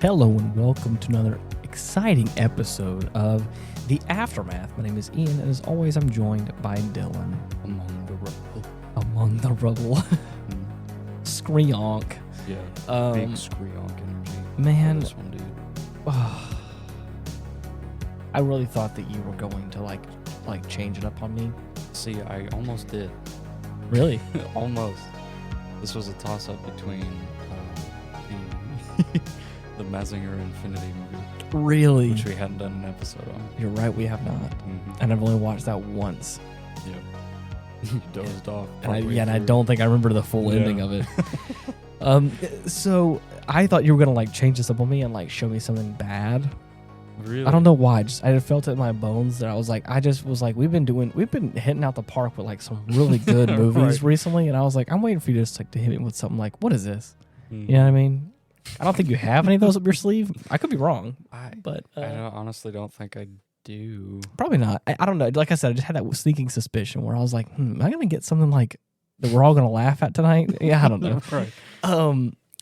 Hello and welcome to another exciting episode of The Aftermath. My name is Ian, and as always, I'm joined by Dylan. Among the rubble. Screonk. Yeah, big Screonk energy. Man. This one, dude. I really thought that you were going to like change it up on me. See, I almost did. Really? Almost. This was a toss-up between the Mazinger Infinity movie. Really? Which we hadn't done an episode on. You're right, we have not. Mm-hmm. And I've only watched that once. Yep. You dozed off. And I don't think I remember the full ending of it. So I thought you were going to change this up on me and show me something bad. Really? I don't know why. I felt it in my bones that I was we've been hitting out the park with some really good movies recently, and I was like, I'm waiting for you to hit me with something like, what is this? Mm-hmm. You know what I mean? I don't think you have any of those up your sleeve. I could be wrong, but I honestly don't think I do. Probably not. I don't know. Like I said, I just had that sneaking suspicion where I was like, am I gonna get something that we're all gonna laugh at tonight? Yeah, I don't know. Right.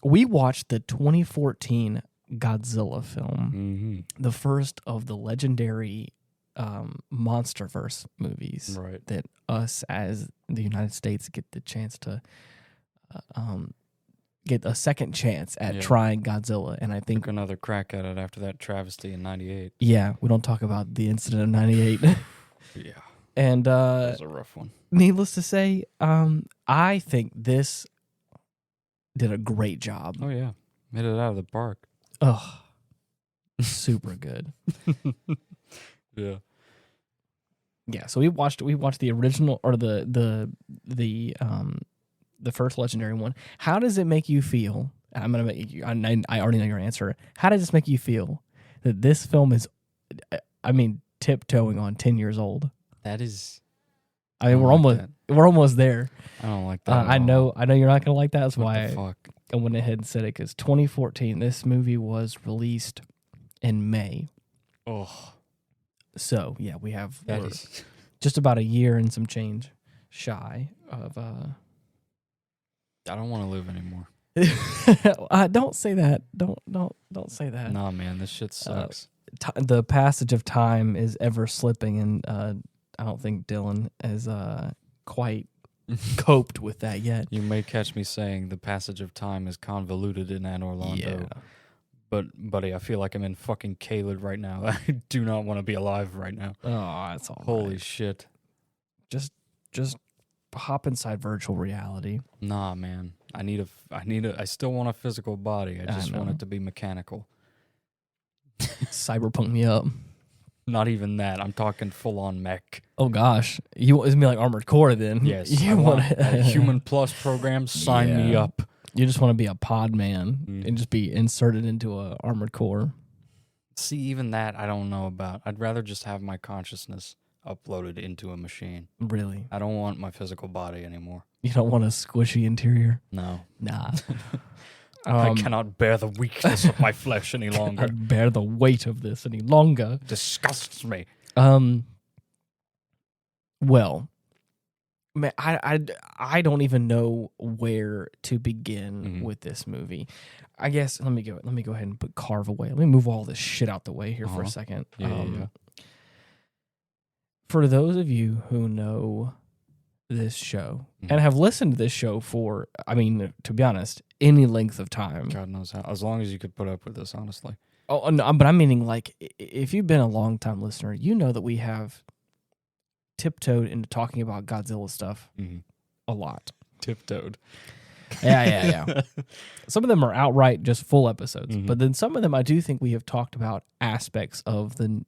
We watched the 2014 Godzilla film, the first of the legendary MonsterVerse movies that us as the United States get the chance to get a second chance at trying Godzilla. And I think took another crack at it after that travesty in 98. Yeah, we don't talk about the incident of 98. Yeah. And that was a rough one. Needless to say, I think this did a great job. Oh yeah. Made it out of the park. Oh, super good. Yeah. Yeah, so we watched the original or the first legendary one. How does it make you feel? I'm gonna make you. I already know your answer. How does this make you feel that this film is, tiptoeing on 10 years old? That is. We're almost there. I don't like that. I know you're not gonna like that. That's what why I went ahead and said it, because 2014. This movie was released in May. Oh. So yeah, we have that is just about a year and some change shy of. I don't want to live anymmer. Don't say that. Don't say that. Nah, man, this shit sucks. The passage of time is ever slipping, and I don't think Dylan has quite coped with that yet. You may catch me saying the passage of time is convoluted in Anne Orlando. Yeah. But, buddy, I feel like I'm in fucking Caelid right now. I do not want to be alive right now. Oh, that's all Holy right. shit. Just hop inside virtual reality. Nah, man. I still want a physical body. I just want it to be mechanical. Cyberpunk me up. Not even that. I'm talking full-on mech. Oh, gosh. It's going to be like Armored Core, then. Yes. You want a Human Plus program? Sign me up. You just want to be a pod man and just be inserted into a Armored Core. See, even that I don't know about. I'd rather just have my consciousness uploaded into a machine. Really? I don't want my physical body anymore. You don't want a squishy interior? No. Nah. I cannot bear the weakness of my flesh any longer. I cannot bear the weight of this any longer. Disgusts me. Well, man, I don't even know where to begin with this movie. I guess let me go ahead and carve away. Let me move all this shit out the way here for a second. Yeah. For those of you who know this show and have listened to this show for, to be honest, any length of time. God knows how. As long as you could put up with this, honestly. Oh, no, but I'm meaning if you've been a long time listener, you know that we have tiptoed into talking about Godzilla stuff a lot. Tiptoed. Yeah. Some of them are outright just full episodes, but then some of them I do think we have talked about aspects of the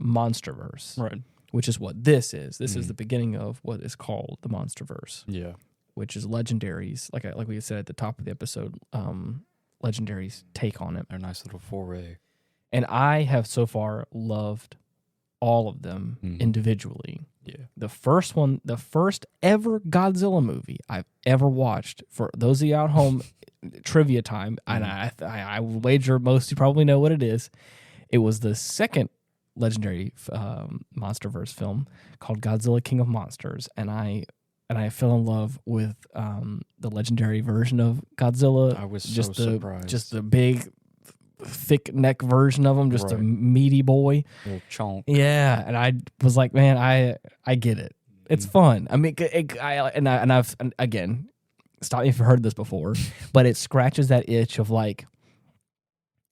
MonsterVerse, right? Which is what this is. This is the beginning of what is called the MonsterVerse. Yeah, which is legendaries, like we said at the top of the episode. Legendaries' take on it. Their nice little foray. And I have so far loved all of them individually. Yeah. The first ever Godzilla movie I've ever watched, for those of you out home, trivia time, and I wager most you probably know what it is. It was the second legendary MonsterVerse film called Godzilla King of Monsters, and I fell in love with the legendary version of Godzilla. I was just so surprised. Just the big thick neck version of him, just a Right. meaty boy. Little chonk. Yeah, and I was like, man, I get it. It's fun. I mean, I've again, stop me if you've heard this before, but it scratches that itch of like,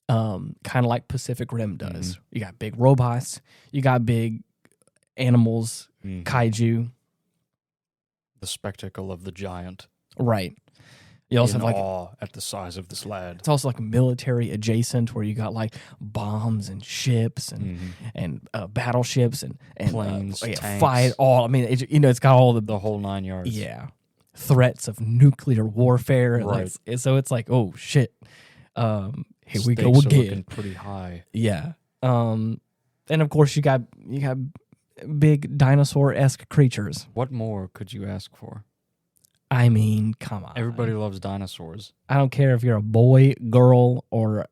kind of like Pacific Rim does. You got big robots, you got big animals, kaiju, The spectacle of the giant. right? You also In have like awe at the size of this lad. it's also like military adjacent where you got like bombs and ships and battleships and Planes, tanks. fight all. I mean, it's got all The whole 9 yards. threats of nuclear warfare. And Right. like, so it's like, oh shit, here we go Stakes are again. looking pretty high. Yeah. And of course you got big dinosaur-esque creatures. What more could you ask for? I mean, come on. Everybody loves dinosaurs. I don't care if you're a boy, girl, or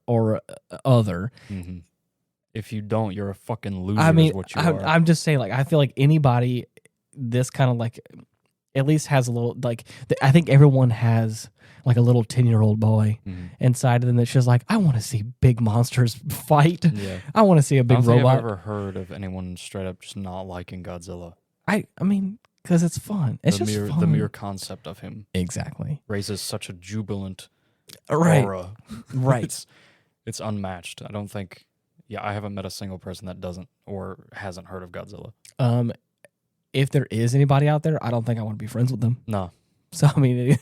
other. If you don't, you're a fucking loser. I mean, is what you are. I'm just saying, like, I feel like anybody, this kind of like, at least has a little, like, I think everyone has like a little 10-year-old boy inside of them that's just like, I want to see big monsters fight. Yeah. I want to see a big I don't think robot. I've ever heard of anyone straight up just not liking Godzilla. I mean, because it's fun. It's just fun. The mere concept of him Exactly. raises such a jubilant Right. aura. Right. It's unmatched. I don't think. Yeah, I haven't met a single person that doesn't or hasn't heard of Godzilla. If there is anybody out there, I don't think I want to be friends with them. No. So I mean,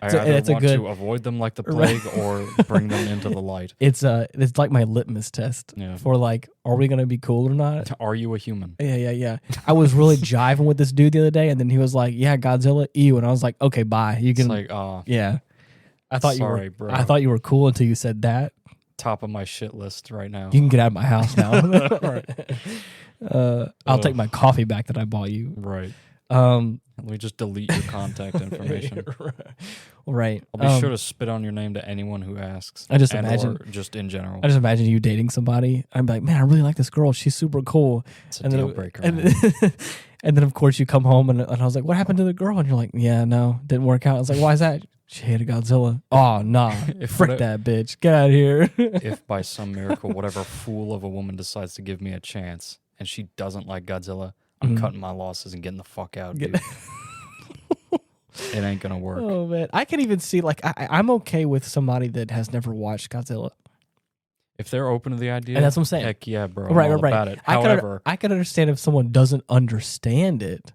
I either it's a want good. to avoid them like the plague or bring them into the light. It's like my litmus test Yeah. for like, are we gonna be cool or not? Are you a human? Yeah. I was really jiving with this dude the other day, and then he was like, "Yeah, Godzilla, ew," and I was like, "Okay, bye." You It's can, like, yeah. I thought sorry, you were, bro. I thought you were cool until you said that. Top of my shit list right now. You can get out of my house now. Right. I'll take my coffee back that I bought you. Right. Um, Let me just delete your contact information. right. I'll be sure to spit on your name to anyone who asks. I just and imagine- or just in general. I just imagine you dating somebody. I'm like, man, I really like this girl. She's super cool. It's a deal breaker. man. And then, of course, you come home and I was like, what happened to the girl? And you're like, yeah, no, didn't work out. I was like, why is that? She hated Godzilla. Oh, nah. Frick that bitch. Get out of here. If by some miracle, whatever fool of a woman decides to give me a chance and she doesn't like Godzilla, I'm cutting my losses and getting the fuck out, dude. It ain't gonna work. Oh, man. I can even see, like, I'm okay with somebody that has never watched Godzilla. If they're open to the idea, And that's what I'm saying. heck yeah, bro. Right. I'm all about it. However, I can understand if someone doesn't understand it,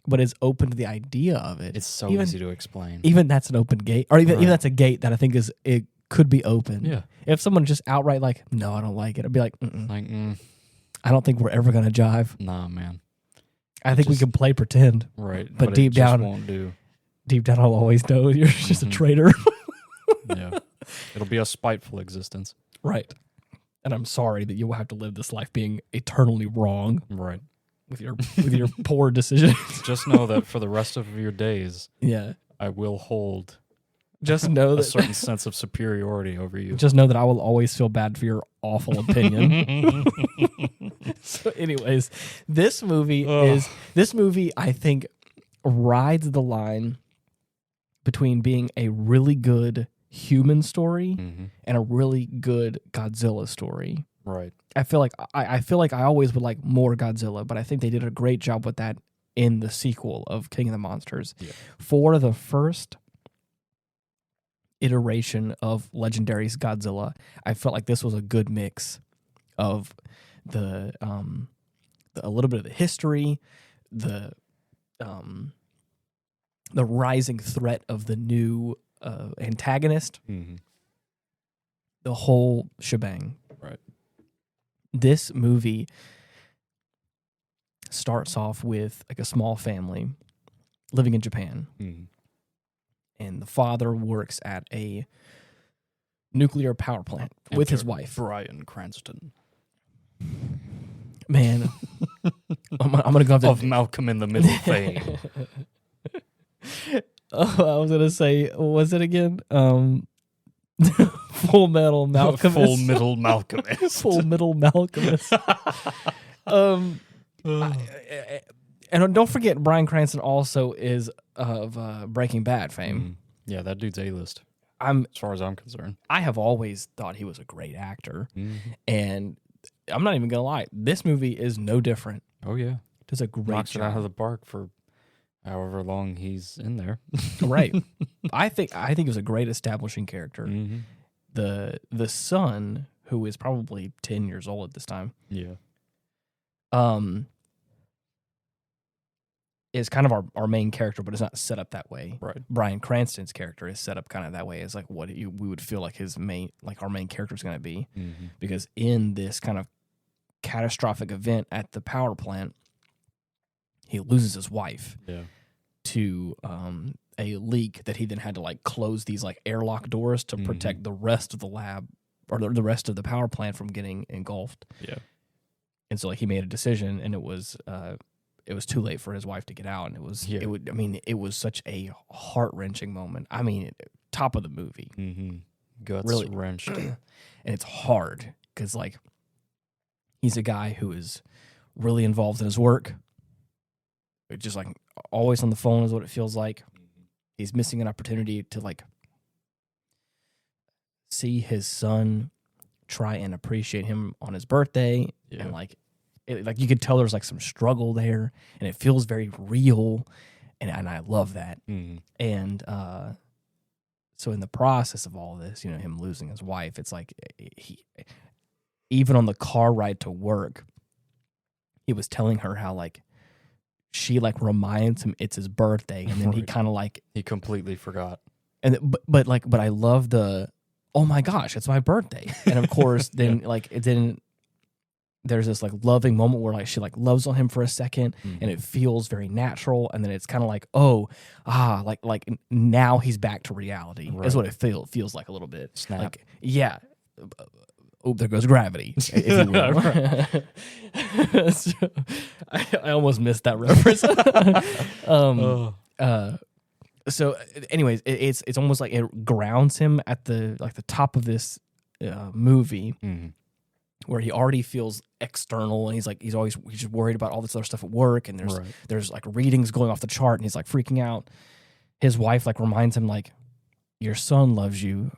but is open to the idea of it. it's so even, easy to explain. Even that's an open gate, or even Right. that's a gate that I think it could be open. Yeah. If someone just outright like, no, I don't like it, I'd be like, Like, I don't think we're ever gonna jive. nah, man. I think we can play pretend, Right. But it deep just down- won't do. deep down I'll always know you're just a traitor. Yeah. It'll be a spiteful existence. Right. And I'm sorry that you will have to live this life being eternally wrong Right. with your poor decisions. Just know that for the rest of your days, Yeah. I will hold Just know a that certain sense of superiority over you. just know that I will always feel bad for your awful opinion. So anyways, this movie I think rides the line between being a really good human story and a really good Godzilla story. Right. I feel like I always would like more Godzilla, but I think they did a great job with that in the sequel of King of the Monsters. Yeah. For the first iteration of Legendary's Godzilla, I felt like this was a good mix of a little bit of the history, the rising threat of the new antagonist, the whole shebang. Right. This movie starts off with like a small family living in Japan, and the father works at a nuclear power plant with his wife. Bryan Cranston. Man, I'm gonna go Of Malcolm in the Middle fame. I was gonna say, what was it again? Full Metal Malcolm. Full Middle Malcolmist. Full Middle Malcolmist. And don't forget, Bryan Cranston also is of Breaking Bad fame. Yeah, that dude's A-list. I'm as far as I'm concerned. I have always thought he was a great actor, Mhm. and I'm not even gonna lie. This movie is no different. Oh yeah, Does a great knocks job. it out of the park for however long he's in there. Right. I think it was a great establishing character. Mm-hmm. The son, who is probably 10 years old at this time, Yeah. is kind of our main character, but it's not set up that way. Right. Bryan Cranston's character is set up kind of that way, as like what we would feel like our main character is going to be, Mm-hmm. because in this kind of catastrophic event at the power plant, he loses his wife Yeah. to a leak that he then had to like close these like airlock doors to protect the rest of the lab or the rest of the power plant from getting engulfed. Yeah. And so like he made a decision, and it was too late for his wife to get out, and it was such a heart-wrenching moment. I mean, top of the movie. Mm-hmm. Guts Really wrenched. And it's hard because like he's a guy who is really involved in his work. Just like always on the phone is what it feels like. He's missing an opportunity to like see his son try and appreciate him on his birthday. Yeah. And like you could tell there's like some struggle there, and it feels very real, and I love that. Mm-hmm. And so in the process of all this, him losing his wife, it's like he, even on the car ride to work, he was telling her how like she like reminds him it's his birthday, and then he kind of like he completely forgot. And but I love the, oh my gosh, it's my birthday, and of course then like it didn't. There's this like loving moment where like she like loves on him for a second, and it feels very natural, and then it's kind of like like now he's back to reality. Right. Is what it feels like a little bit. Snap. Like yeah. Oh, there goes gravity, if you will. So, I almost missed that reference. So, anyways, it's almost like it grounds him at the top of this movie, where he already feels external, and he's just worried about all this other stuff at work, and there's like readings going off the chart, and he's like freaking out. His wife like reminds him like, your son loves you,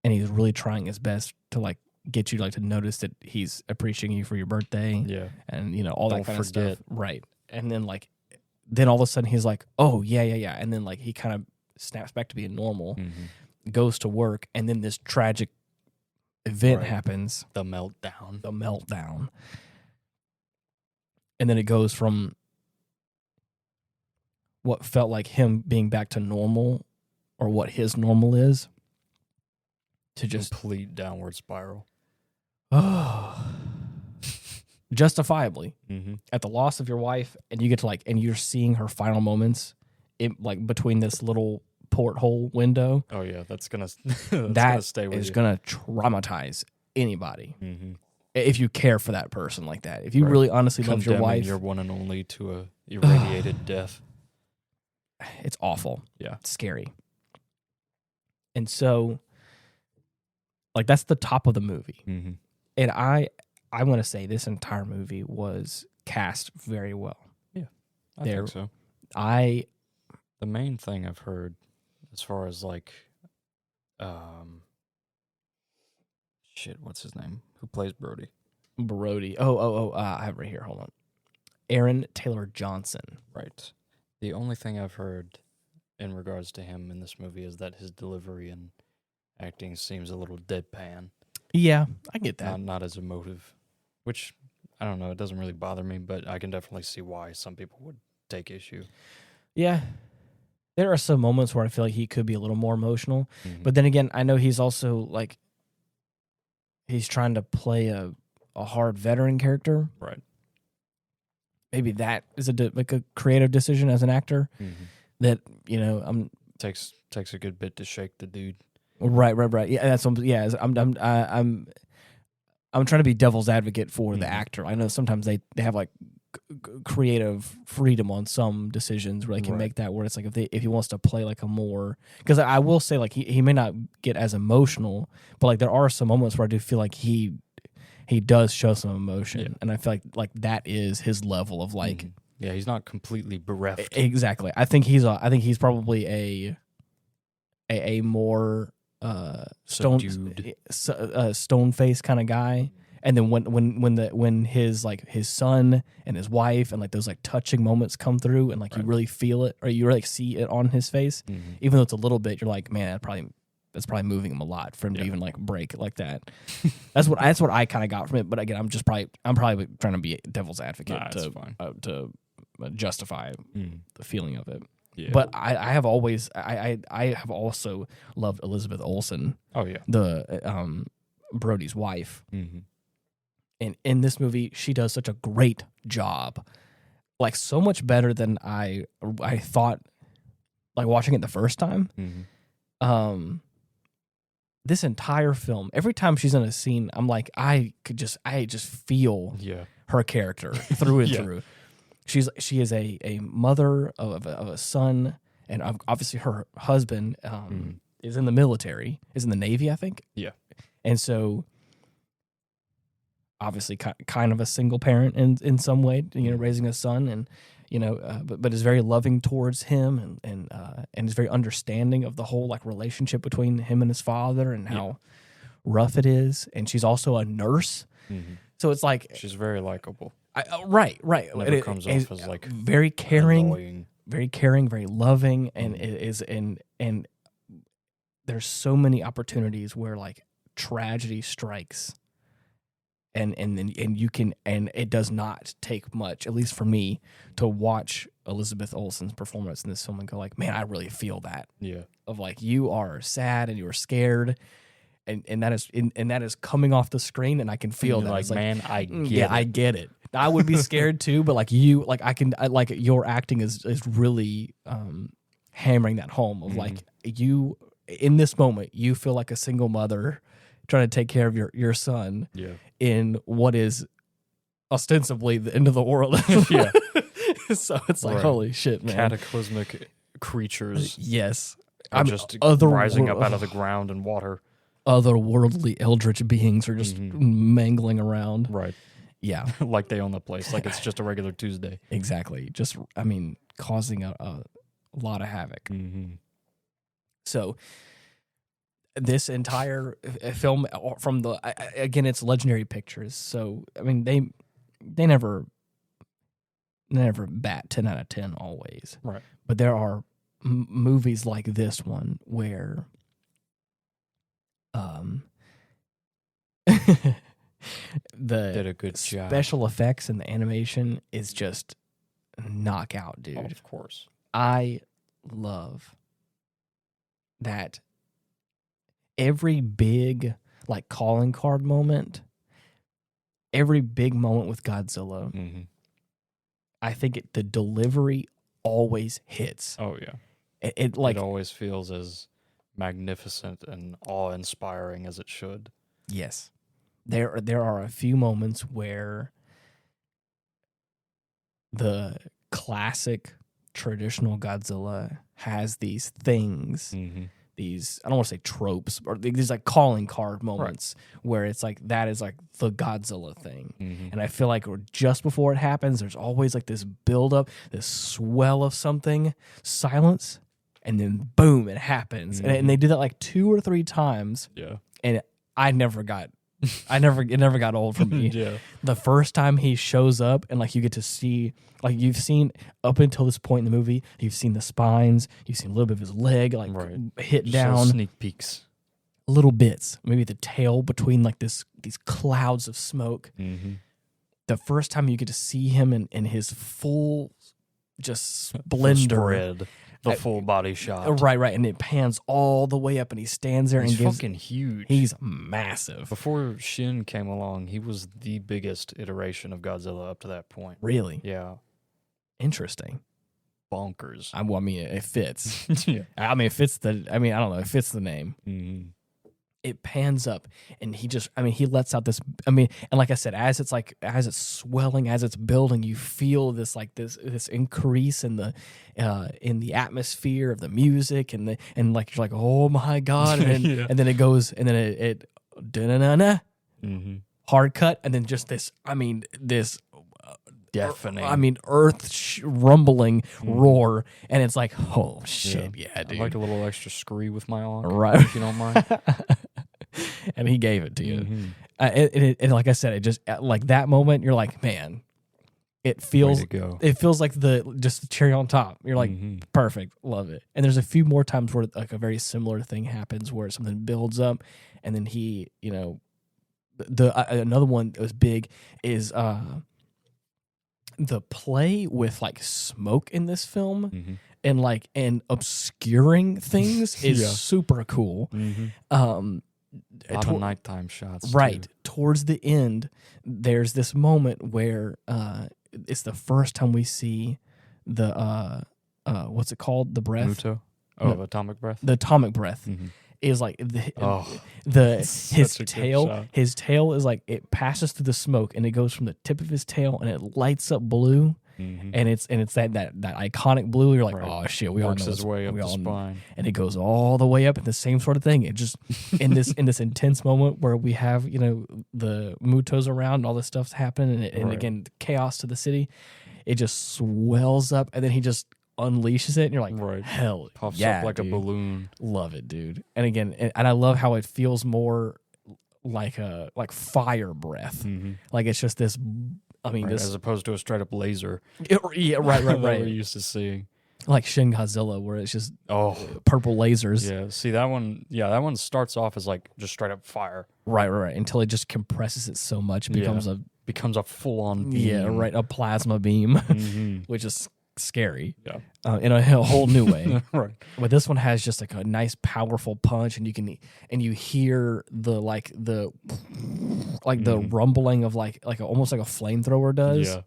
and he's really trying his best to like get you like to notice that he's appreciating you for your birthday. Yeah. And all that Don't kind of forget. stuff. Right. And then all of a sudden he's like, oh yeah. And then like he kind of snaps back to being normal, goes to work, and then this tragic event happens. The meltdown. And then it goes from what felt like him being back to normal, or what his normal is, to just complete downward spiral. Justifiably at the loss of your wife, and you get to and you're seeing her final moments like between this little porthole window. Oh yeah, that's gonna gonna stay with you. Is gonna traumatize anybody if you care for that person like that. If you really honestly love your wife, your one and only to a irradiated death. It's awful. Yeah, it's scary. And so, like, that's the top of the movie. And I'm going to say this entire movie was cast very well. Yeah, I think so. The main thing I've heard as far as like, what's his name? Who plays Brody? I have it right here. Hold on. Aaron Taylor Johnson. Right. The only thing I've heard in regards to him in this movie is that his delivery and acting seems a little deadpan. Yeah, I get that. Not as emotive, which, I don't know, it doesn't really bother me, but I can definitely see why some people would take issue. Yeah. There are some moments where I feel like he could be a little more emotional, but then again, I know he's also like, he's trying to play a hard veteran character. Right. Maybe that is a creative decision as an actor that, takes a good bit to shake the dude. Right. Yeah, that's I'm trying to be devil's advocate for the actor. I know sometimes they have like creative freedom on some decisions where they can make that where it's like if he wants to play like a more, because I will say like he may not get as emotional, but like there are some moments where I do feel like he does show some emotion, and I feel like that is his level of like yeah, he's not completely bereft. Exactly. I think he's probably a more stone face kind of guy. And then when his son and his wife and like those like touching moments come through and like you really feel it or you really see it on his face, even though it's a little bit, you're like, man, that's probably moving him a lot for him to even like break like that. That's what I kind of got from it. But again, I'm probably trying to be devil's advocate to justify the feeling of it. Yeah. But I have always I have also loved Elizabeth Olsen. Oh yeah, the Brody's wife. And in this movie, she does such a great job, like so much better than I thought. Like watching it the first time, this entire film, every time she's in a scene, I'm like, I just feel her character through and through. She is a mother of a son, and obviously her husband is in the military, is in the Navy, I think. Yeah, and so. Obviously, kind of a single parent in some way, raising a son, and but is very loving towards him, and is very understanding of the whole like relationship between him and his father, and how rough it is. And she's also a nurse, so it's like she's very likable. Right. Never comes off as like very caring, annoying. Very loving, and and there's so many opportunities where like tragedy strikes. And it does not take much, at least for me, to watch Elizabeth Olsen's performance in this film and go like, man, I really feel that. Yeah. Of like you are sad and you are scared, and that is coming off the screen, and I can feel that. Like, man, I get it. I get it. I would be scared too, but like you, like like your acting is really hammering that home of like you in this moment you feel like a single mother trying to take care of your son in what is ostensibly the end of the world. So it's like, holy shit, man. Cataclysmic creatures. Yes. I'm just rising up out of the ground and water. Otherworldly eldritch beings are just mangling around. Right. Yeah. Like they own the place. Like it's just a regular Tuesday. Exactly. Just, causing a lot of havoc. So... this entire film from again, it's Legendary Pictures. So, they never bat 10 out of 10 always. Right. But there are movies like this one where did a good job. Special effects and the animation is just knockout, dude. Oh, of course. I love that. Every big like calling card moment, every big moment with Godzilla, I think the delivery always hits. Oh yeah, it always feels as magnificent and awe-inspiring as it should. Yes, there are a few moments where the classic traditional Godzilla has these things. These, I don't want to say tropes, or these like calling card moments where it's like that is like the Godzilla thing. And I feel like just before it happens, there's always like this buildup, this swell of something, silence, and then boom, it happens. And they do that like 2 or 3 times. Yeah. And it never got old for me. Yeah. The first time he shows up and like you get to see, like you've seen up until this point in the movie, you've seen the spines, you've seen a little bit of his leg like hit just down, sneak peeks, little bits, maybe the tail between like these clouds of smoke. The first time you get to see him in his full just splendor, the full body shot, right, and it pans all the way up, and he stands there he's and gives, fucking huge. He's massive. Before Shin came along, he was the biggest iteration of Godzilla up to that point. Really? Yeah. Interesting. Bonkers. It fits. Yeah. It fits I don't know. It fits the name. It pans up, and he lets out this. And like I said, as it's swelling, as it's building, you feel this this increase in the atmosphere of the music, and like you're like, oh my god, and then it goes, and then it da-na-na-na, hard cut, and then just this. deafening. I mean, earth rumbling roar, and it's like, oh shit, yeah, dude. I'd like a little extra scree with my ankh, Right. if you don't mind. And he gave it to you. And like I said, it just like that moment, you're like, man, it feels like just the cherry on top. You're like, perfect, love it. And there's a few more times where like a very similar thing happens where something builds up, and then he, another one that was big is the play with like smoke in this film and obscuring things is super cool. A lot of nighttime shots, right? too. Towards the end, there's this moment where it's the first time we see the what's it called? The breath. Muto? Oh, atomic breath. The atomic breath is like his tail. His tail is like it passes through the smoke and it goes from the tip of his tail and it lights up blue. And it's that iconic blue. You're like, oh shit, we works all know his way up the spine, and it goes all the way up, and the same sort of thing. It just in this intense moment where we have the Mutos around, and all this stuff's happening, and again chaos to the city. It just swells up, and then he just unleashes it, and you're like, hell, puffs up like dude. a balloon. Love it, dude. And again, and I love how it feels more like fire breath. Like it's just this. I mean, this as opposed to a straight up laser. Yeah, right. That we're used to seeing, like Shin Godzilla, where it's just purple lasers. Yeah, see that one. Yeah, that one starts off as like just straight up fire. Right. Until it just compresses it so much, it becomes a full on beam. Yeah, right. A plasma beam, which is scary. Yeah, in a whole new way. Right. But this one has just like a nice, powerful punch, and you hear the rumbling of like almost like a flamethrower does. Yeah,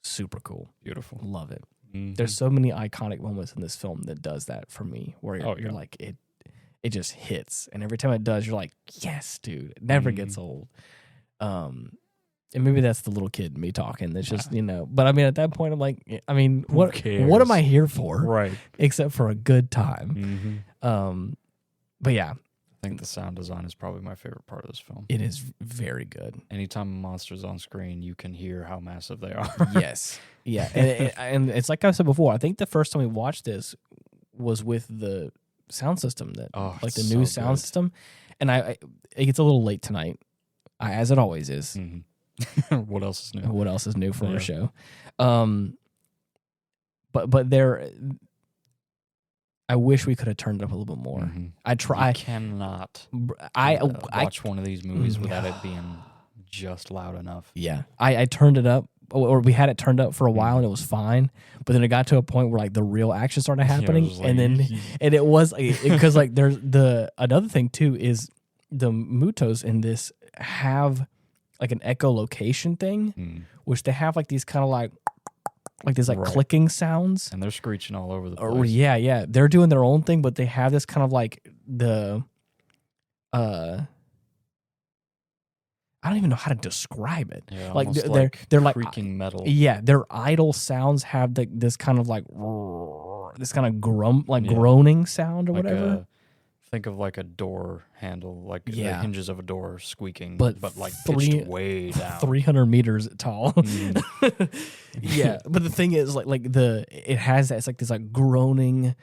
super cool, beautiful, love it. There's so many iconic moments in this film that does that for me, where you're like it just hits, and every time it does, you're like, yes, dude, it never gets old. And maybe that's the little kid in me talking. That's just but I mean, at that point, I'm like, I mean, what am I here for? Right, except for a good time. But yeah, I think the sound design is probably my favorite part of this film. It is very good. Anytime a monster's on screen, you can hear how massive they are. Yes. Yeah. And it's like I said before, I think the first time we watched this was with the sound system, the new sound system. And it gets a little late tonight, as it always is. What else is new? What else is new for our show? But there... I wish we could have turned it up a little bit more. I try. You cannot. I watch one of these movies without it being just loud enough. Yeah, I turned it up, or we had it turned up for a while, and it was fine. But then it got to a point where like the real action started happening, and it was because like there's another thing too is the Mutos in this have like an echolocation thing, which they have like these kind of like these clicking sounds, and they're screeching all over the place. Yeah, they're doing their own thing, but they have this kind of like the I don't even know how to describe it. Yeah, like they're like creaking metal. Yeah, their idle sounds have this kind of like this kind of groaning sound or whatever. Think of like a door handle, like the hinges of a door squeaking, but like pitched way down, 300 meters tall. Yeah, but the thing is, it has that. It's like this like groaning,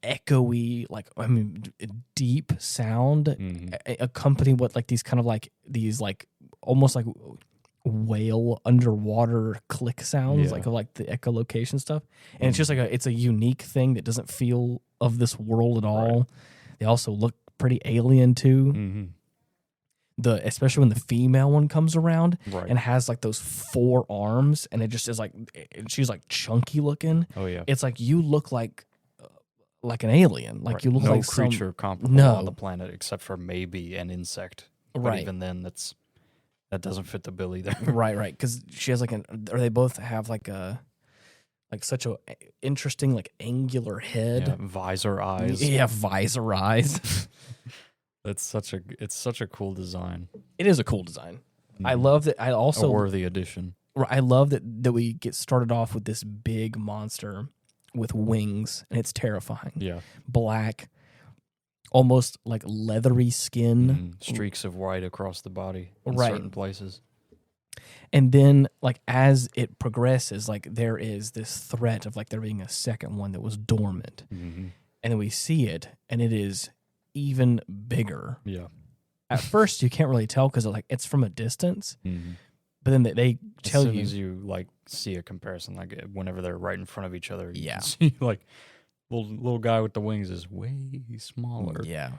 echoey, deep sound, accompanied with like these kind of like these like almost like whale underwater click sounds, like the echolocation stuff. And it's just like it's a unique thing that doesn't feel of this world at all. Right. They also look pretty alien too. Especially when the female one comes around and has like those 4 arms, and it just is like she's like chunky looking. Oh yeah, it's like you look like an alien. Like you look no like creature comparable on the planet except for maybe an insect. But even then, that doesn't fit the billy there. Right. Because she has or they both have like such a interesting like angular head, visor eyes. Yeah, visor eyes. It's such a cool design. It is a cool design. I love that. I also a worthy addition. I love that we get started off with this big monster with wings, and it's terrifying. Yeah, black, almost like leathery skin, streaks of white across the body in certain places. And then, like, as it progresses, like, there is this threat of, like, there being a second one that was dormant. Mm-hmm. And then we see it, and it is even bigger. Yeah. At first, you can't really tell because, like, it's from a distance. Mm-hmm. But then they tell as soon you. as you, like, see a comparison, like, whenever they're right in front of each other, you Yeah. can see, like, little guy with the wings is way smaller. Yeah.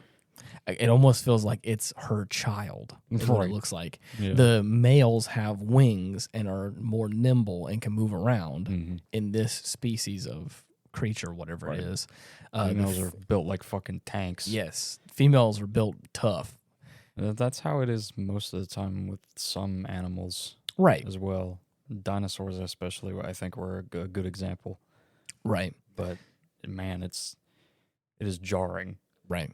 It almost feels like it's her child, is what Right. it looks like. Yeah. The males have wings and are more nimble and can move around Mm-hmm. in this species of creature, whatever Right. it is. Females are built like fucking tanks. Yes. Females are built tough. That's how it is most of the time with some animals Right. as well. Dinosaurs especially, I think, were a good example. Right. But, man, it is jarring. Right.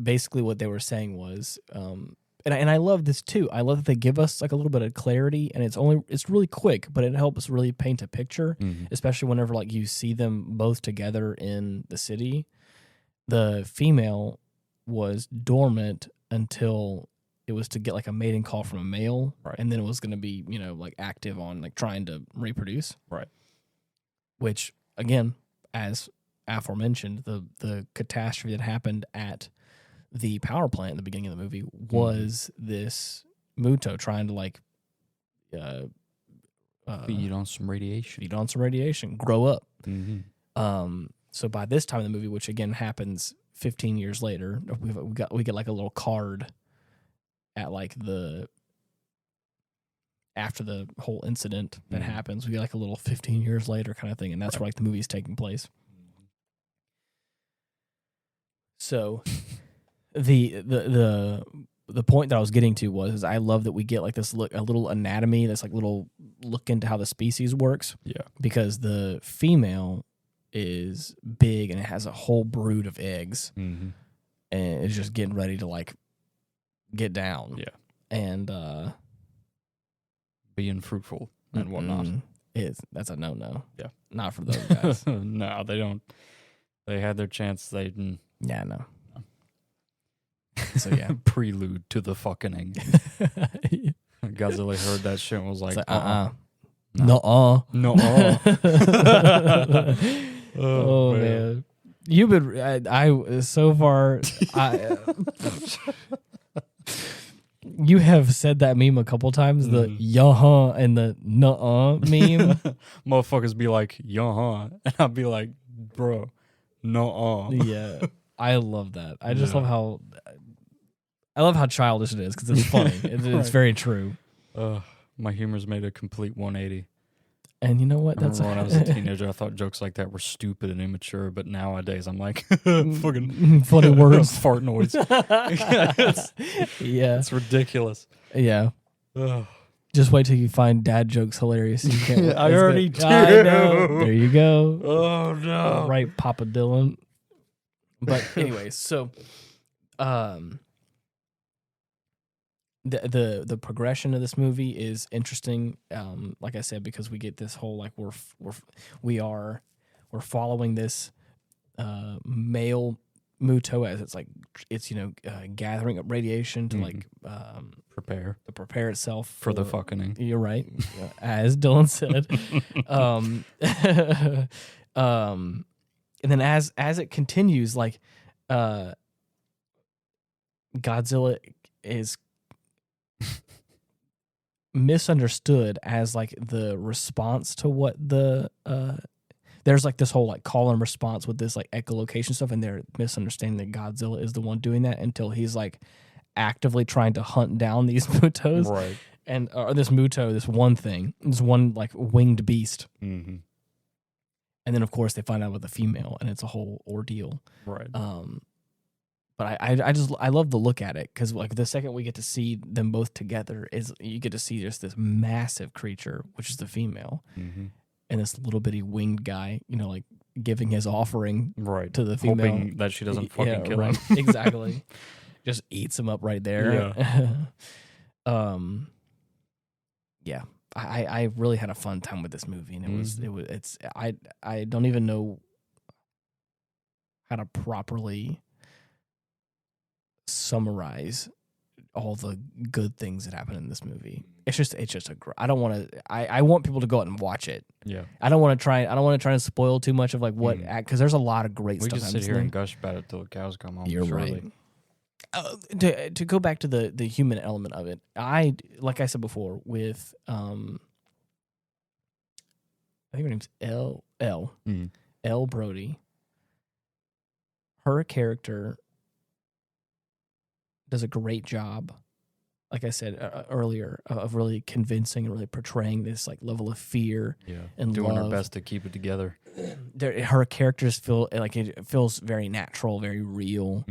Basically what they were saying was, and I love this too. I love that they give us like a little bit of clarity, and it's really quick, but it helps really paint a picture, especially whenever like you see them both together in the city. The female was dormant until it was to get like a mating call from a male, Right. and then it was going to be like active on like trying to reproduce. Right. Which again, as aforementioned, the catastrophe that happened at the power plant in the beginning of the movie was this Muto trying to like Feed on some radiation. grow up. Mm-hmm. So by this time in the movie, which again happens 15 years later, we get like a little card at like after the whole incident that happens. We get like a little 15 years later kind of thing, and that's where like the movie's taking place. So the point that I was getting to was I love that we get like this a little anatomy, that's like little look into how the species works. Yeah. Because the female is big and it has a whole brood of eggs, Mm-hmm. and it's just getting ready to like get down. Yeah. And being fruitful and whatnot. That's a no. Yeah. Not for those guys. No, they don't. They had their chance. They didn't. Yeah, no. So yeah. Prelude to the fucking Godzilla heard that shit and was like, No. No. Oh man. You've been I so far you have said that meme a couple times, the yuh-huh and the nuh-uh meme. Motherfuckers be like, yuh-huh. And I'll be like, bro, nuh-uh. Yeah. I love that. I just love how childish it is because it's funny. It's very true. My humor's made a complete 180. And you know what? That's when I was a teenager, I thought jokes like that were stupid and immature, but nowadays I'm like, fucking funny words. Fart noise. Yeah. It's ridiculous. Yeah. Ugh. Just wait till you find dad jokes hilarious. You can't. I already do. I know. There you go. Oh, no. Right, Papa Dylan. But anyways, so the progression of this movie is interesting. Like I said, because we get this whole like we're following this male Muto as it's gathering up radiation to like prepare itself for the fucking. You're right, as Dylan said. And then as it continues, like Godzilla is misunderstood as like the response to what there's like this whole like call and response with this like echolocation stuff, and they're misunderstanding that Godzilla is the one doing that until he's like actively trying to hunt down these Mutos, right? And this Muto, this one like winged beast. Mm-hmm. And then, of course, they find out about the female, and it's a whole ordeal. Right. But I love the look at it, because like the second we get to see them both together is you get to see just this massive creature, which is the female, and this little bitty winged guy, like giving his offering to the female, hoping that she doesn't fucking kill him. Exactly. Just eats him up right there. Yeah. Yeah. I really had a fun time with this movie, and I don't even know how to properly summarize all the good things that happen in this movie. It's just I don't want to. I want people to go out and watch it. Yeah. I don't want to try to spoil too much of like what because there's a lot of great We stuff. just sit here and gush about it till the cows come home. You're surely. right. To go back to the human element of it, like I said before with I think her name's Elle Brody. Her character does a great job, like I said earlier, of really convincing and really portraying this like level of fear and doing love. her best to keep it together. Her characters feel like it feels very natural, very real.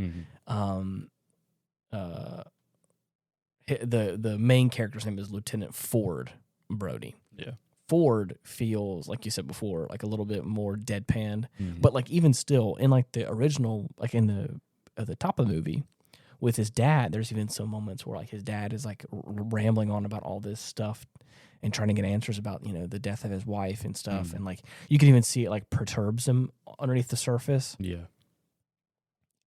The main character's name is Lieutenant Ford Brody. Yeah. Ford feels, like you said before, like a little bit more deadpan, but like even still in like the original, like in the at the top of the movie with his dad, there's even some moments where like his dad is like rambling on about all this stuff and trying to get answers about, you know, the death of his wife and stuff. And like you can even see it like perturbs him underneath the surface. Yeah.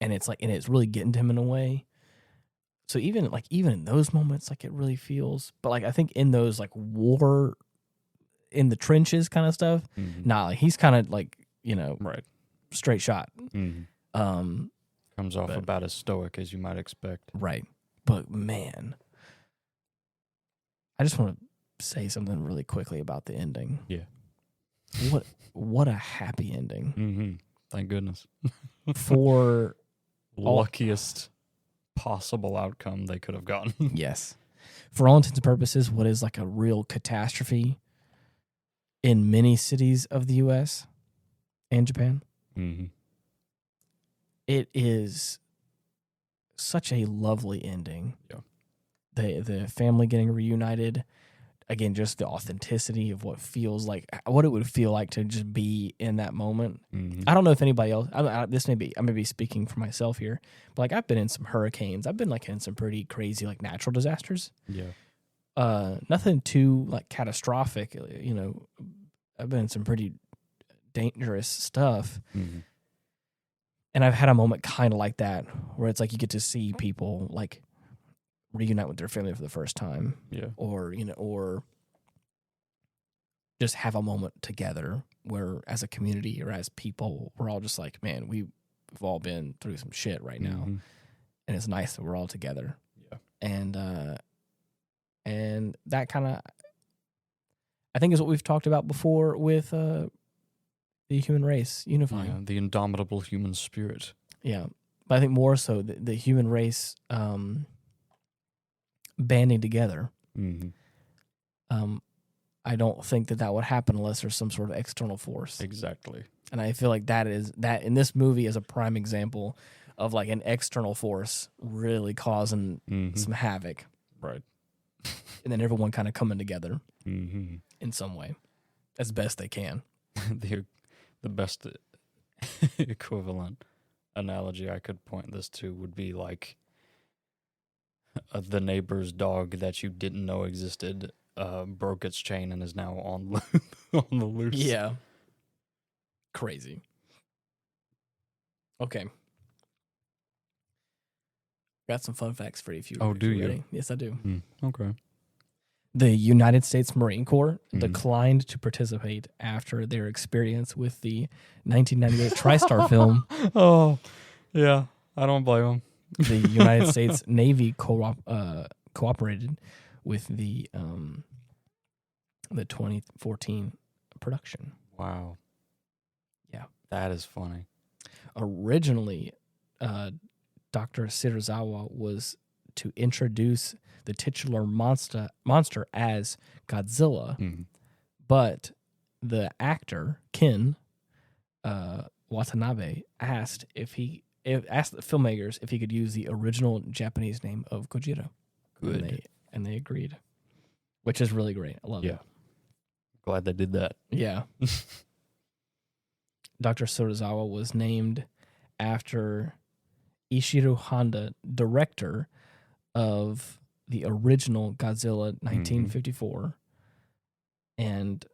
And it's like, and it's really getting to him in a way. So even in those moments, like it really feels, but like I think in those like war in the trenches kind of stuff, nah, like he's kind of like, you know, right, straight shot. Comes off about as stoic as you might expect. Right. But man, I just want to say something really quickly about the ending. Yeah. What a happy ending. Thank goodness. For luckiest possible outcome they could have gotten. Yes. For all intents and purposes, what is like a real catastrophe in many cities of the U.S. and Japan. It is such a lovely ending. Yeah. The family getting reunited. Again, just the authenticity of what feels like, what it would feel like to just be in that moment. I don't know if anybody else, I may be speaking for myself here, but like I've been in some hurricanes. I've been like in some pretty crazy like natural disasters. Yeah. Nothing too like catastrophic, you know. I've been in some pretty dangerous stuff. And I've had a moment kind of like that where it's like you get to see people like reunite with their family for the first time. Yeah. Or, you know, or just have a moment together where as a community or as people, we're all just like, man, we've all been through some shit right now. And it's nice that we're all together. Yeah. And that kind of, I think is what we've talked about before with the human race unifying. Yeah, the indomitable human spirit. Yeah. But I think more so the human race banding together. I don't think that would happen unless there's some sort of external force. Exactly. And I feel like that in this movie is a prime example of like an external force really causing some havoc. Right. And then everyone kind of coming together in some way as best they can. The best equivalent analogy I could point this to would be like the neighbor's dog that you didn't know existed broke its chain and is now on the loose. Yeah. Crazy. Okay. Got some fun facts for you if you do you? ready. Yes, I do. Okay. The United States Marine Corps declined to participate after their experience with the 1998 TriStar film. Oh, yeah. I don't blame them. The United States Navy cooperated with the 2014 production. Wow. Yeah. That is funny. Originally, Dr. Serizawa was to introduce the titular monster as Godzilla, but the actor Ken Watanabe asked the filmmakers if he could use the original Japanese name of Gojira. Good. And they agreed, which is really great. I love it. Glad they did that. Yeah. Dr. Serizawa was named after Ishiro Honda, director of the original Godzilla 1954, and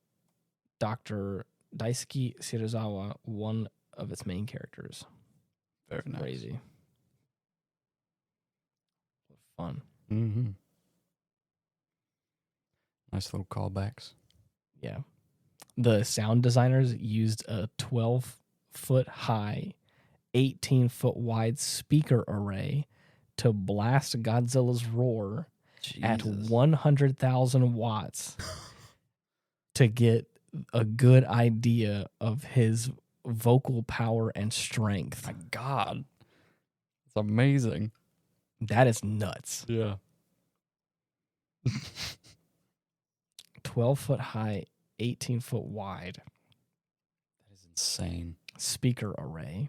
Dr. Daisuke Serizawa, one of its main characters. Very nice. Crazy. Fun. Mm-hmm. Nice little callbacks. Yeah. The sound designers used a 12-foot high, 18-foot wide speaker array to blast Godzilla's roar at 100,000 watts to get a good idea of his vocal power and strength. My God. It's amazing. That is nuts. Yeah. 12-foot high, 18-foot wide That is insane. speaker array.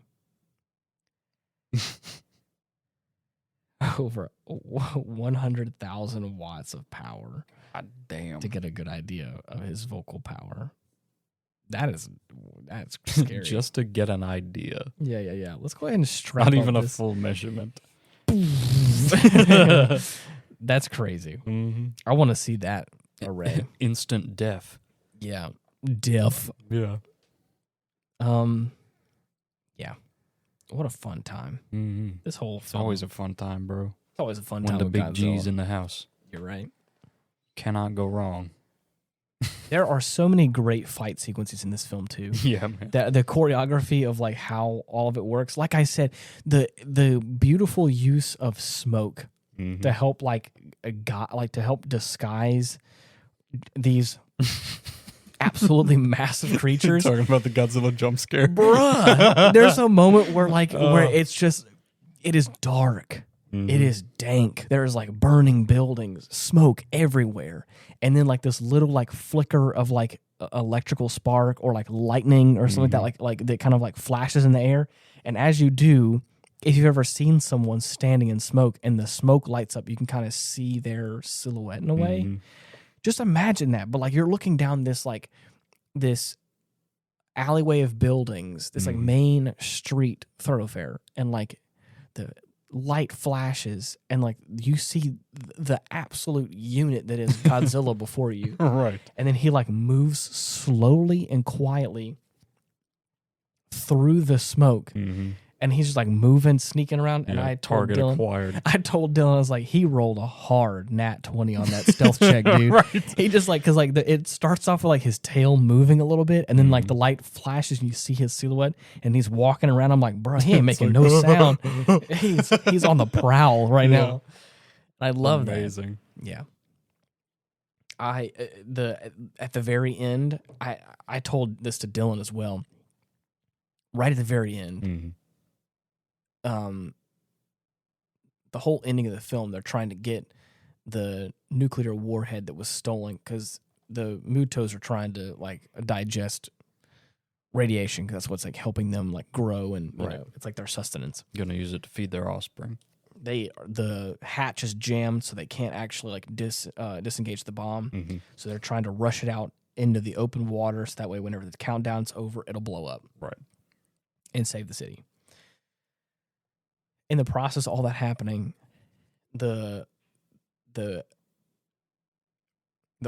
Over 100,000 watts of power. God damn. To get a good idea of his vocal power. That's scary. Just to get an idea. Yeah. Let's go ahead and strap Not up even a this. full measurement. That's crazy. Mm-hmm. I want to see that array. Instant death. Yeah. Deaf. Yeah. Yeah. What a fun time. Mm-hmm. This whole It's film. always a fun time, bro. It's always a fun When time the with big Godzilla. G's in the house. You're right. Cannot go wrong. There are so many great fight sequences in this film too. Yeah, man. The choreography of like how all of it works. Like I said, the beautiful use of smoke Mm-hmm. to help to help disguise these absolutely massive creatures. Talking about the Godzilla jump scare. Bruh, there's a moment where where it's just, it is dark. Mm-hmm. It is dank. There's like burning buildings, smoke everywhere. And then like this little like flicker of like electrical spark or like lightning or something like that, like that kind of like flashes in the air. And as you do, if you've ever seen someone standing in smoke and the smoke lights up, you can kind of see their silhouette in a way. Mm-hmm. Just imagine that. But like you're looking down this alleyway of buildings, this like main street thoroughfare, and like the light flashes and like you see the absolute unit that is Godzilla before you. Right. And then he like moves slowly and quietly through the smoke. Mm-hmm. And he's just like moving, sneaking around. And I told target Dylan, acquired. I was like, he rolled a hard nat 20 on that stealth check, dude. Right. He just like, cause like it starts off with like his tail moving a little bit, and then like the light flashes and you see his silhouette, and he's walking around. I'm like, bro, he ain't making no sound. He's on the prowl right now. I love Amazing. that. Yeah. At the very end, I told this to Dylan as well. Right at the very end. Mm-hmm. The whole ending of the film, they're trying to get the nuclear warhead that was stolen because the Mutos are trying to like digest radiation because that's what's like helping them like grow and you know, it's like their sustenance. Gonna use it to feed their offspring. The hatch is jammed so they can't actually like disengage the bomb. Mm-hmm. So they're trying to rush it out into the open water so that way whenever the countdown's over, it'll blow up. Right. And save the city. In the process of all that happening, the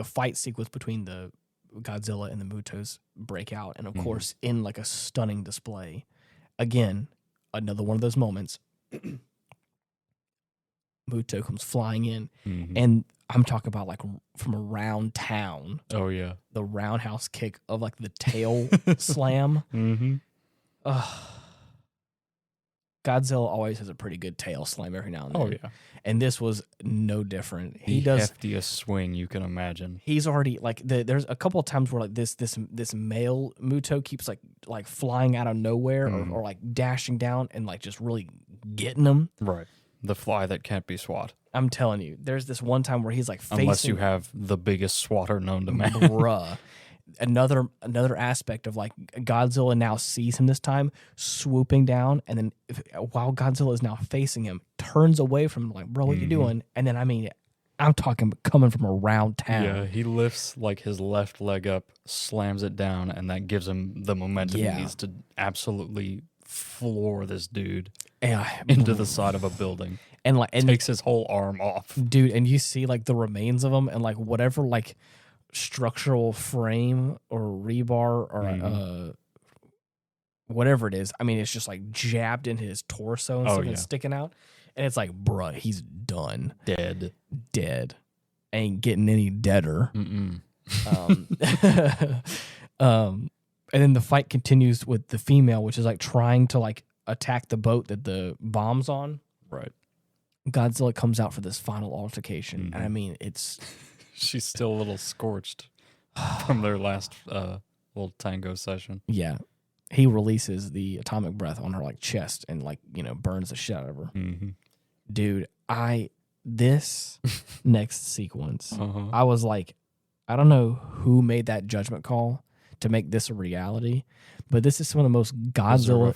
fight sequence between the Godzilla and the Mutos break out, and of course, in like a stunning display, again, another one of those moments. Muto comes flying in, and I'm talking about like from around town. Oh yeah, the roundhouse kick of like the tail slam. Mm-hmm. Godzilla always has a pretty good tail slam every now and then. Oh yeah, and this was no different. He does heftiest swing you can imagine. He's already like there's a couple of times where like this male Muto keeps like flying out of nowhere or like dashing down and like just really getting him. Right, the fly that can't be swat. I'm telling you, there's this one time where he's like facing, unless you have the biggest swatter known to man, bruh. Another aspect of like Godzilla now sees him this time swooping down, and then while Godzilla is now facing him, turns away from him like, bro, what you doing? And then I'm talking coming from around town. Yeah, he lifts like his left leg up, slams it down, and that gives him the momentum he needs to absolutely floor this dude into the side of a building. And takes his whole arm off. Dude, and you see like the remains of him and like whatever like structural frame or rebar or whatever it is. I mean, it's just like jabbed into his torso and stuff and sticking out. And it's like, bruh, he's done. Dead. Ain't getting any deader. Mm-mm. And then the fight continues with the female, which is like trying to like attack the boat that the bomb's on. Right. Godzilla comes out for this final altercation. Mm-hmm. And I mean, it's... She's still a little scorched from their last little tango session. Yeah. He releases the atomic breath on her like chest and like, burns the shit out of her. Mm-hmm. Dude, this next sequence, Uh-huh. I was like, I don't know who made that judgment call to make this a reality, but this is some of the most Godzilla.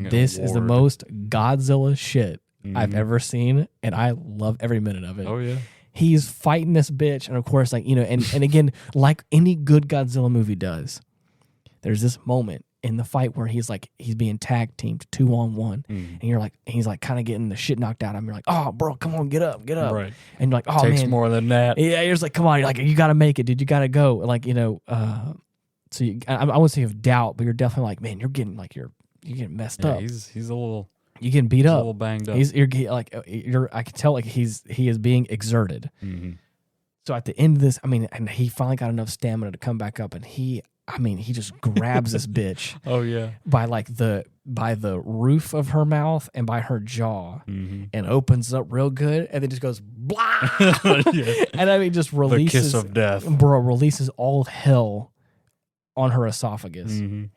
This is the most Godzilla shit I've ever seen, and I love every minute of it. Oh yeah, he's fighting this bitch, and of course, like and again, like any good Godzilla movie does, there's this moment in the fight where he's being tag teamed 2-on-1, and he's like kind of getting the shit knocked out of him. You're like, oh, bro, come on, get up, right? And you're like, oh, takes man, more than that. Yeah, you're just like, come on, you're like, you got to make it, dude. You got to go, like So I wouldn't say you have doubt, but you're definitely like, man, you're getting messed up. He's a little. You getting beat up. A little banged up. I can tell like he is being exerted. Mm-hmm. So at the end of this, and he finally got enough stamina to come back up, and he just grabs this bitch. Oh yeah. By the roof of her mouth and by her jaw, and opens up real good, and then just goes blah. Yeah. And just releases the kiss of death. Bro, releases all of hell on her esophagus. Mm-hmm.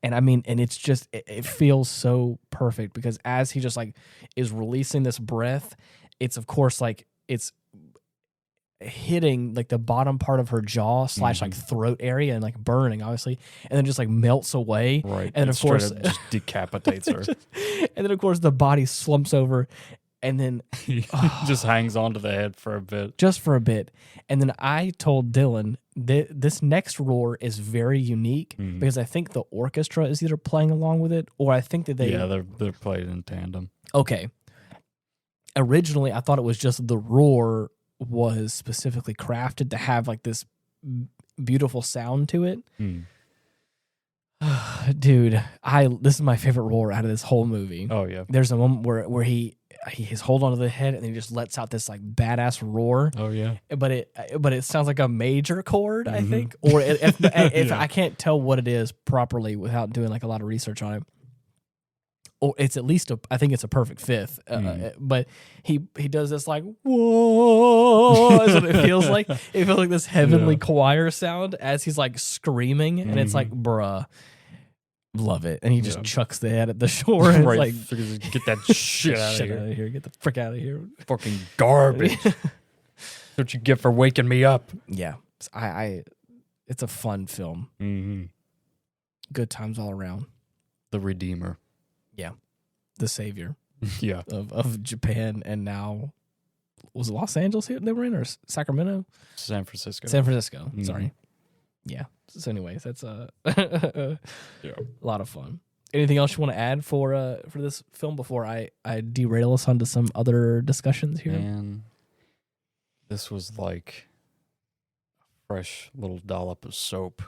And and it's just, it feels so perfect because as he just like is releasing this breath, it's of course like it's hitting like the bottom part of her jaw / like throat area and like burning obviously, and then just like melts away. Right. And of course just decapitates her. And then of course the body slumps over, and then just hangs onto the head for a bit. Just for a bit. And then I told Dylan this next roar is very unique because I think the orchestra is either playing along with it, or I think that they're played in tandem. Okay. Originally, I thought it was just the roar was specifically crafted to have like this beautiful sound to it. Dude, this is my favorite roar out of this whole movie. Oh yeah. There's a moment where he's hold onto the head and he just lets out this like badass roar. Oh yeah. But it sounds like a major chord, I think, or if yeah. I can't tell what it is properly without doing like a lot of research on it. Or it's at least I think it's a perfect fifth. But he does this like whoa. That's what it feels like. It feels like this heavenly choir sound as he's like screaming, and it's like, bruh. Love it. And he just chucks the head at the shore and right. it's like, get that shit out of here. Get the frick out of here. Fucking garbage. That's what you get for waking me up. Yeah. It's a fun film. Mm-hmm. Good times all around. The Redeemer. Yeah. The Savior. Yeah. Of Japan, and now was it Los Angeles here they were in, or Sacramento? San Francisco. Sorry. Yeah. So anyways, that's a yeah. lot of fun. Anything else you want to add for this film before I derail us onto some other discussions here? Man, this was like a fresh little dollop of soap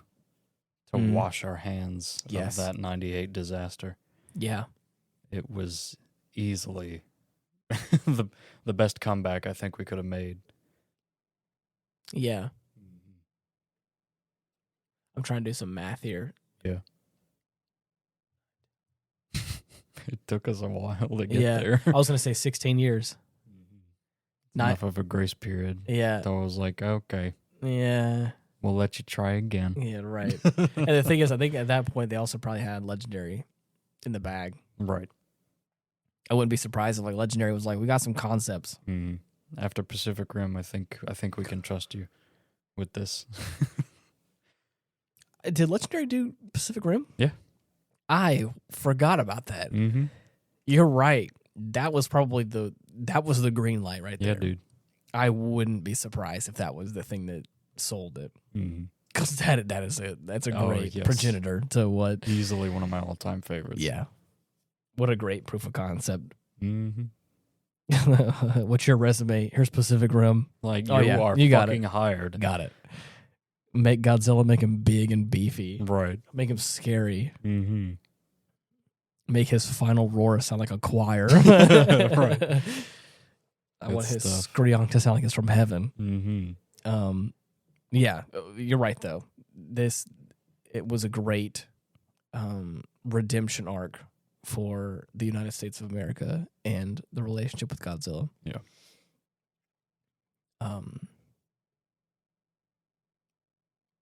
to wash our hands of that 98 disaster. Yeah. It was easily the best comeback I think we could have made. Yeah. I'm trying to do some math here. Yeah. It took us a while to get there. I was going to say 16 years. Enough of a grace period. Yeah. So I was like, okay. Yeah. We'll let you try again. Yeah, right. And the thing is, I think at that point, they also probably had Legendary in the bag. Right. I wouldn't be surprised if like Legendary was like, we got some concepts. After Pacific Rim, I think we can trust you with this. Did Legendary do Pacific Rim? Yeah. I forgot about that. Mm-hmm. You're right. That was probably the green light right there. Yeah, dude. I wouldn't be surprised if that was the thing that sold it. Because that's a great progenitor to what... Easily one of my all-time favorites. Yeah. What a great proof of concept. Mm-hmm. What's your resume? Here's Pacific Rim. Like, you fucking hired. Got it. Make Godzilla, make him big and beefy. Right. Make him scary. Mm-hmm. make his final roar sound like a choir. Right. I want his scream to sound like it's from heaven. Mm-hmm. Yeah, you're right though. It was a great redemption arc for the United States of America and the relationship with Godzilla. Yeah.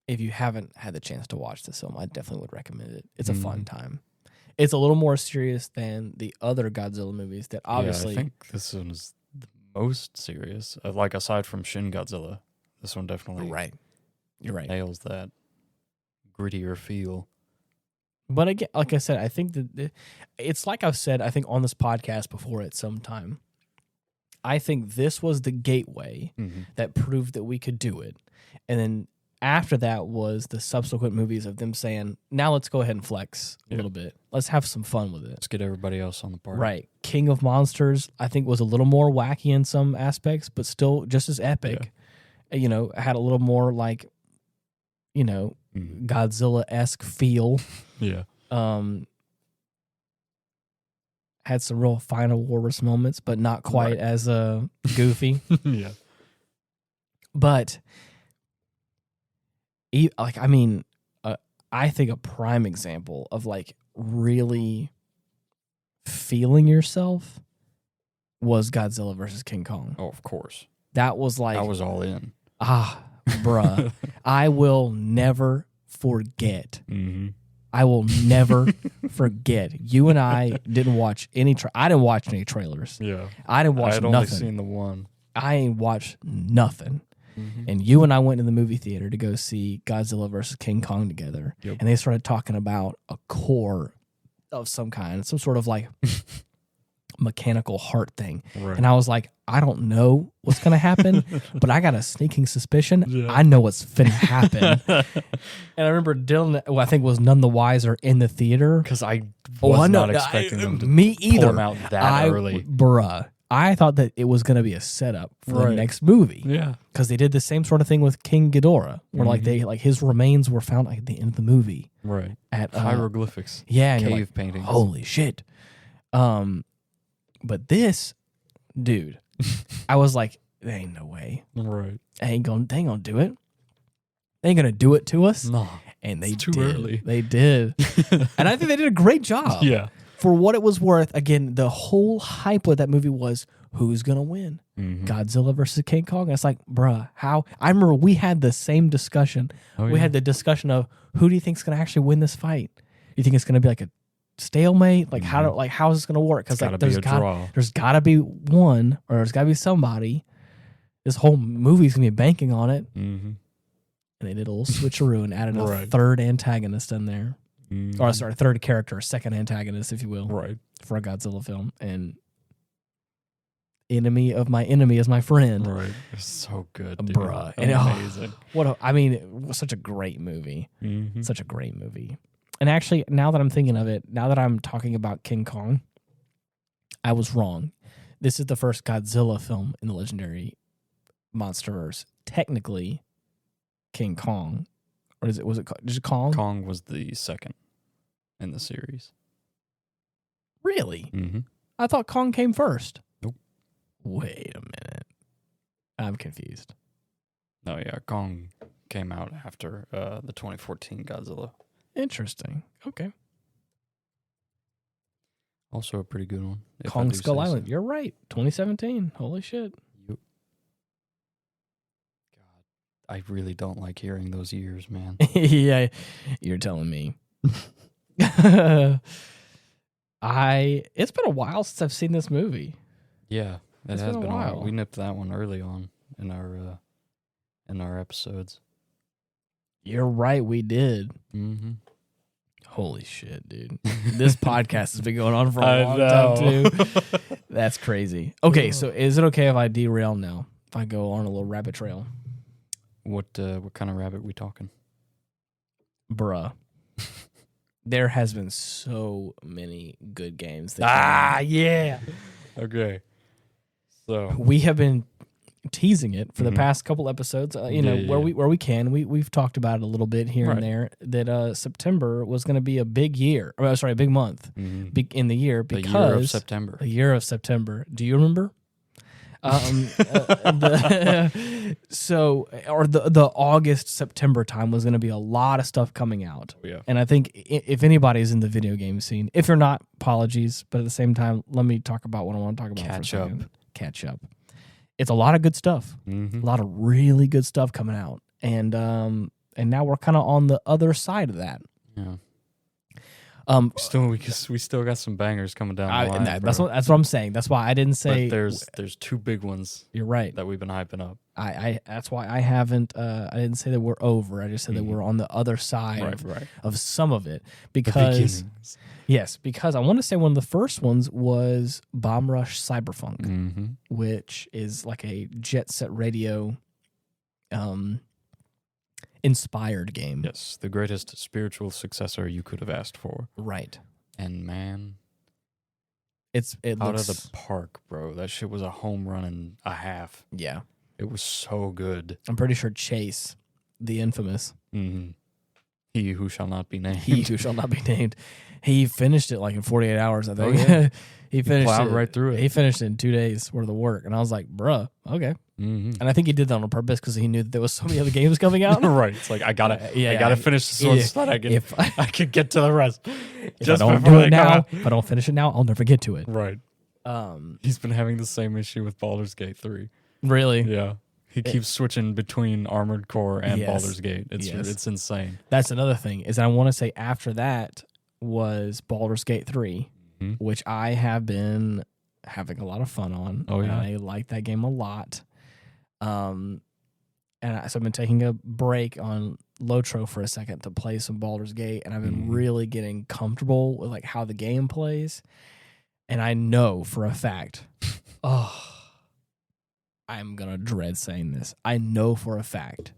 If you haven't had the chance to watch this film, I definitely would recommend it. It's a fun time. It's a little more serious than the other Godzilla movies that obviously... Yeah, I think this one is the most serious. Like, aside from Shin Godzilla, this one definitely You're right. nails that grittier feel. But again, like I said, I think that it's like I've said, I think on this podcast before at some time, I think this was the gateway that proved that we could do it. And then after that was the subsequent movies of them saying, now let's go ahead and flex a little bit. Let's have some fun with it. Let's get everybody else on the party. Right. King of Monsters, I think, was a little more wacky in some aspects, but still just as epic. Yeah. You know, had a little more like, you know, Godzilla-esque feel. Yeah. Had some real final walrus moments, but not quite as goofy. Yeah. But like, I mean, I think a prime example of like really feeling yourself was Godzilla versus King Kong. Oh, of course. That was like, I was all in. Bruh. I will never forget. Mm-hmm. I will never forget. You and I didn't watch any. I didn't watch any trailers. Yeah, I didn't watch nothing. I'd only seen the one. I ain't watched nothing. And you and I went to the movie theater to go see Godzilla versus King Kong together. Yep. And they started talking about a core of some kind, some sort of like mechanical heart thing. Right. And I was like, I don't know what's going to happen, but I got a sneaking suspicion. Yeah. I know what's finna happen. And I remember Dylan, who I think was none the wiser in the theater. Because I was not expecting them to pull them out that early. Bruh. I thought that it was going to be a setup for the next movie. Yeah. Because they did the same sort of thing with King Ghidorah, where like his remains were found like at the end of the movie. Right. At hieroglyphics. Yeah. Cave paintings. Holy shit. But this, dude, I was like, there ain't no way. Right. They ain't gonna do it. They ain't gonna do it to us. No. And they it's too did. early. They did. And I think they did a great job. Yeah. For what it was worth, again, the whole hype of that movie was who's gonna win? Godzilla versus King Kong. And it's like, bruh, how? I remember we had the same discussion. We had the discussion of who do you think's gonna actually win this fight? You think it's gonna be like a stalemate? Like how is this gonna work? Because like there's gotta be one, or there's gotta be somebody. This whole movie's gonna be banking on it. And they did a little switcheroo and added a third antagonist in there. Or sorry, third character, second antagonist, if you will. Right. For a Godzilla film. And enemy of my enemy is my friend. Right. It's so good, dude. Bruh. Amazing. It was such a great movie. Such a great movie. And actually, now that I'm thinking of it, now that I'm talking about King Kong, I was wrong. This is the first Godzilla film in the legendary Monsterverse. Technically, King Kong. Or was it Kong? Kong was the second in the series. Really? I thought Kong came first. Nope. Wait a minute. I'm confused. No, yeah, Kong came out after the 2014 Godzilla. Interesting. Okay. Also a pretty good one. Kong Skull Island. So. You're right. 2017. Holy shit. Yep. God, I really don't like hearing those years, man. Yeah, you're telling me. It's been a while since I've seen this movie. Yeah, it has been a while. We nipped that one early on in our episodes. You're right, we did. Holy shit, dude. This podcast has been going on for a long time, too. That's crazy. Okay, so is it okay if I derail now? If I go on a little rabbit trail? What kind of rabbit we talking? Bruh. There has been so many good games. Yeah. Okay. So we have been teasing it for the past couple episodes. Where we can, we've talked about it a little bit here and there. That September was going to be a big year. A big month in the year because the year of September. The year of September. Do you remember? The August September time was going to be a lot of stuff coming out. Oh, yeah. And I think if anybody's in the video game scene, if you're not, apologies, but at the same time, let me talk about what I want to talk about for a second. Catch up. It's a lot of good stuff. A lot of really good stuff coming out, and now we're kind of on the other side of that. Yeah. We still got some bangers coming down the line. That's what I'm saying. That's why I didn't say. But there's two big ones. You're right. That we've been hyping up. That's why I haven't. I didn't say that we're over. I just said that we're on the other side of some of it because because I want to say one of the first ones was Bomb Rush Cyberpunk, which is like a Jet Set Radio inspired game. Yes, the greatest spiritual successor you could have asked for. Right. And man, it out looks of the park, bro. That shit was a home run and a half. Yeah. It was so good. I'm pretty sure Chase, the infamous. He who shall not be named. He who shall not be named. He finished it like in 48 hours, I think. Oh, yeah. He finished it right through it. He finished it in 2 days worth of work. And I was like, bruh, okay. And I think he did that on purpose because he knew that there was so many other games coming out. Right. It's like, I gotta finish this one so that I can get to the rest. If I don't do it now, if I don't finish it now, I'll never get to it. Right. He's been having the same issue with Baldur's Gate 3. Really? Yeah. He keeps switching between Armored Core and Baldur's Gate. It's insane. That's another thing, is I want to say after that was Baldur's Gate 3, which I have been having a lot of fun on. Oh, yeah. I like that game a lot. So I've been taking a break on Lotro for a second to play some Baldur's Gate, and I've been really getting comfortable with like how the game plays. And I know for a fact, I'm going to dread saying this. I know for a fact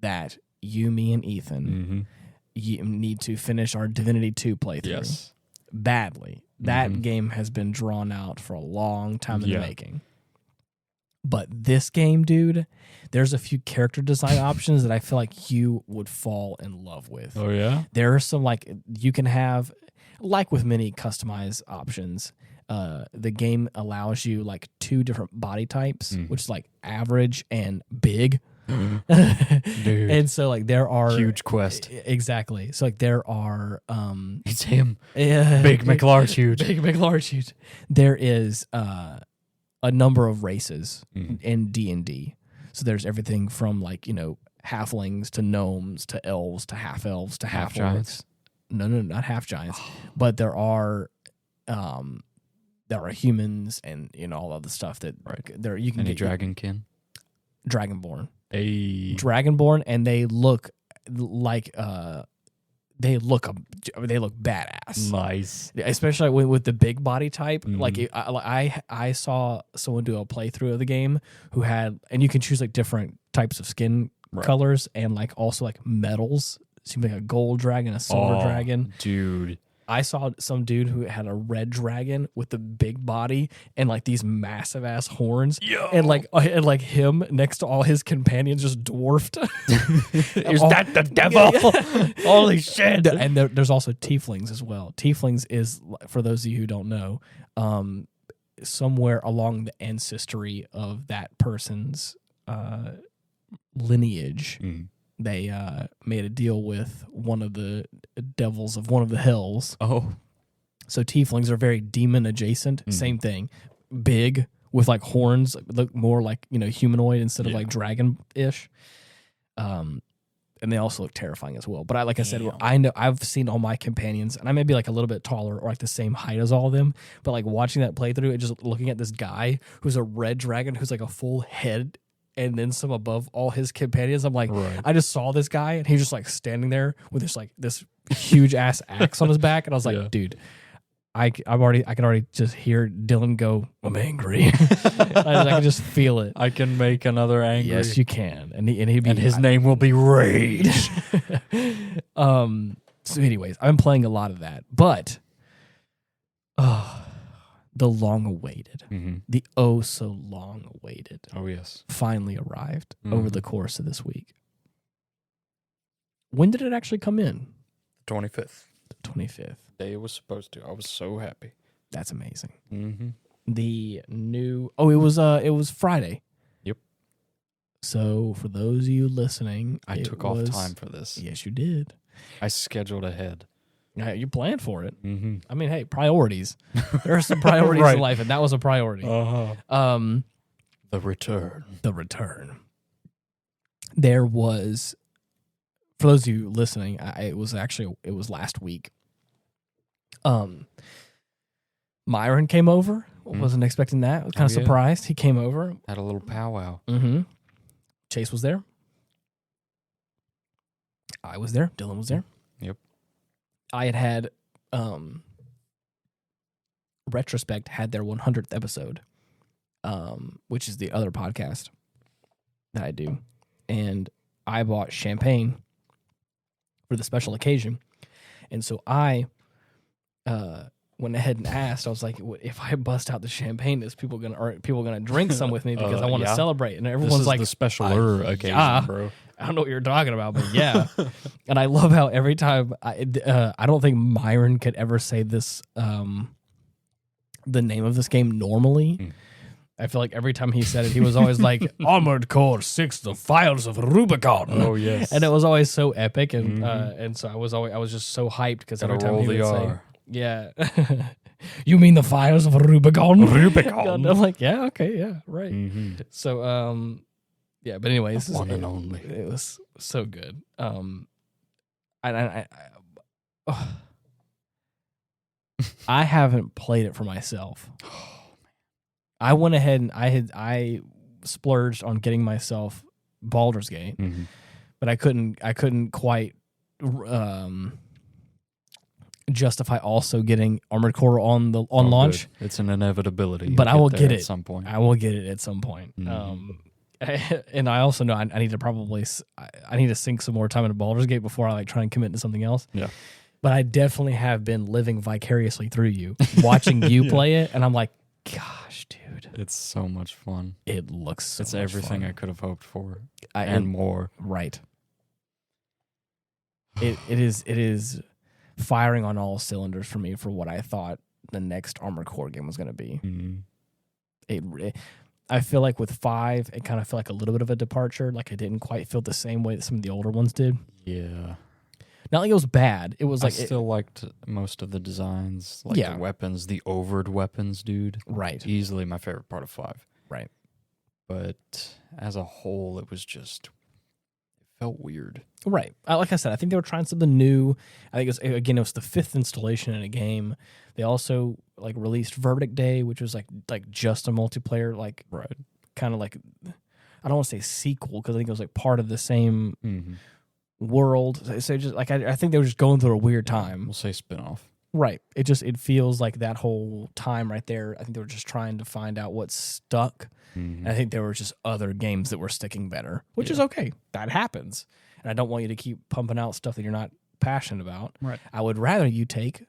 that you, me, and Ethan need to finish our Divinity 2 playthrough. Yes. Badly. That game has been drawn out for a long time in the making. But this game, dude, there's a few character design options that I feel like you would fall in love with. Oh, yeah? There are some, like, you can have, like with many customized options, the game allows you, like, 2 different body types, which is, like, average and big. Dude. And so, like, there are... Huge quest. Exactly. So, like, there are... it's him. Big McLarge huge. Big McLarge huge. There is... a number of races in D&D. So there's everything from like, halflings to gnomes to elves to half-elves to half-giants. No, not half-giants. But there are humans and all of the stuff that there you can get. Dragonkin? Dragonborn. Dragonborn, and they look like they look badass. Nice, especially with the big body type. Like I saw someone do a playthrough of the game who had, and you can choose like different types of skin colors and like also like metals. Seemed like a gold dragon, a silver dragon. Dude, I saw some dude who had a red dragon with the big body and like these massive ass horns. Yo. And like him next to all his companions just dwarfed. Is that the devil? Holy shit. And there's also tieflings as well. Tieflings is, for those of you who don't know, somewhere along the ancestry of that person's lineage. They made a deal with one of the devils of one of the hells. Oh. So tieflings are very demon adjacent. Same thing. Big with like horns, look more like, humanoid instead of like dragon-ish. And they also look terrifying as well. But like I said, I've seen all my companions, and I may be like a little bit taller or like the same height as all of them. But like watching that playthrough and just looking at this guy who's a red dragon who's like a full head and then some above all his companions. I'm like, I just saw this guy and he's just like standing there with this huge ass axe on his back, and I was like, dude, I can already just hear Dylan go, I'm angry. I can just feel it. I can make another angry. Yes, you can, and his name will be Rage. So, anyways, I've been playing a lot of that, but the long-awaited, the oh-so-long-awaited, yes, finally arrived over the course of this week. When did it actually come in? 25th. The 25th. Day it was supposed to. I was so happy. That's amazing. Mm-hmm. The new... Oh, it was Friday. Yep. So, for those of you listening... I took off time for this. Yes, you did. I scheduled ahead. Yeah, you planned for it. Mm-hmm. I mean, hey, priorities. There are some priorities in life, and that was a priority. The return. The return. There was... For those of you listening, it was last week. Myron came over. Wasn't expecting that. Was kind of surprised. He came over. Had a little powwow. Mm-hmm. Chase was there. I was there. Dylan was there. Yep. I had Retrospect had their 100th episode, which is the other podcast that I do. And I bought champagne for the special occasion. And so I went ahead and asked, I was like, if I bust out the champagne, is people gonna drink some with me because I want to celebrate? And everyone's like, the special occasion, bro. I don't know what you're talking about, but yeah. And I love how every time I don't think Myron could ever say this the name of this game normally. I feel like every time he said it, he was always like, Armored Core 6, the Files of Rubicon. Oh, yes. And it was always so epic. And so I was just so hyped because every time he would say, yeah. You mean the Files of Rubicon? Rubicon. I'm like, yeah, okay, yeah, right. So, yeah, but anyways. One and only. It was so good. I haven't played it for myself. I went ahead and I splurged on getting myself Baldur's Gate, but I couldn't quite justify also getting Armored Core on launch. Good. It's an inevitability. But I will get it at some point. I will get it at some point. And I also know I need to sink some more time into Baldur's Gate before I try and commit to something else. Yeah. But I definitely have been living vicariously through you, watching you play it, and I'm like, gosh, dude. It's so much fun. It looks so It's much everything fun. I could have hoped for. And more. Right. It is firing on all cylinders for me for what I thought the next Armored Core game was going to be. I feel like with 5, it kind of felt like a little bit of a departure. Like it didn't quite feel the same way that some of the older ones did. Yeah. Not like it was bad. It was like I still liked most of the designs, the weapons, the overt weapons, dude. Right. Easily my favorite part of 5. Right. But as a whole, it was just, it felt weird. Right. Like I said, I think they were trying something new. I think it was the 5th installation in a game. They also released Verdict Day, which was like just a multiplayer, right. Kind of I don't want to say sequel because I think it was part of the same world. So just I think they were just going through a weird time. We'll say spinoff. Right. It feels like that whole time right there. I think they were just trying to find out what stuck. I think there were just other games that were sticking better, which is okay. That happens. And I don't want you to keep pumping out stuff that you're not passionate about. Right. I would rather you take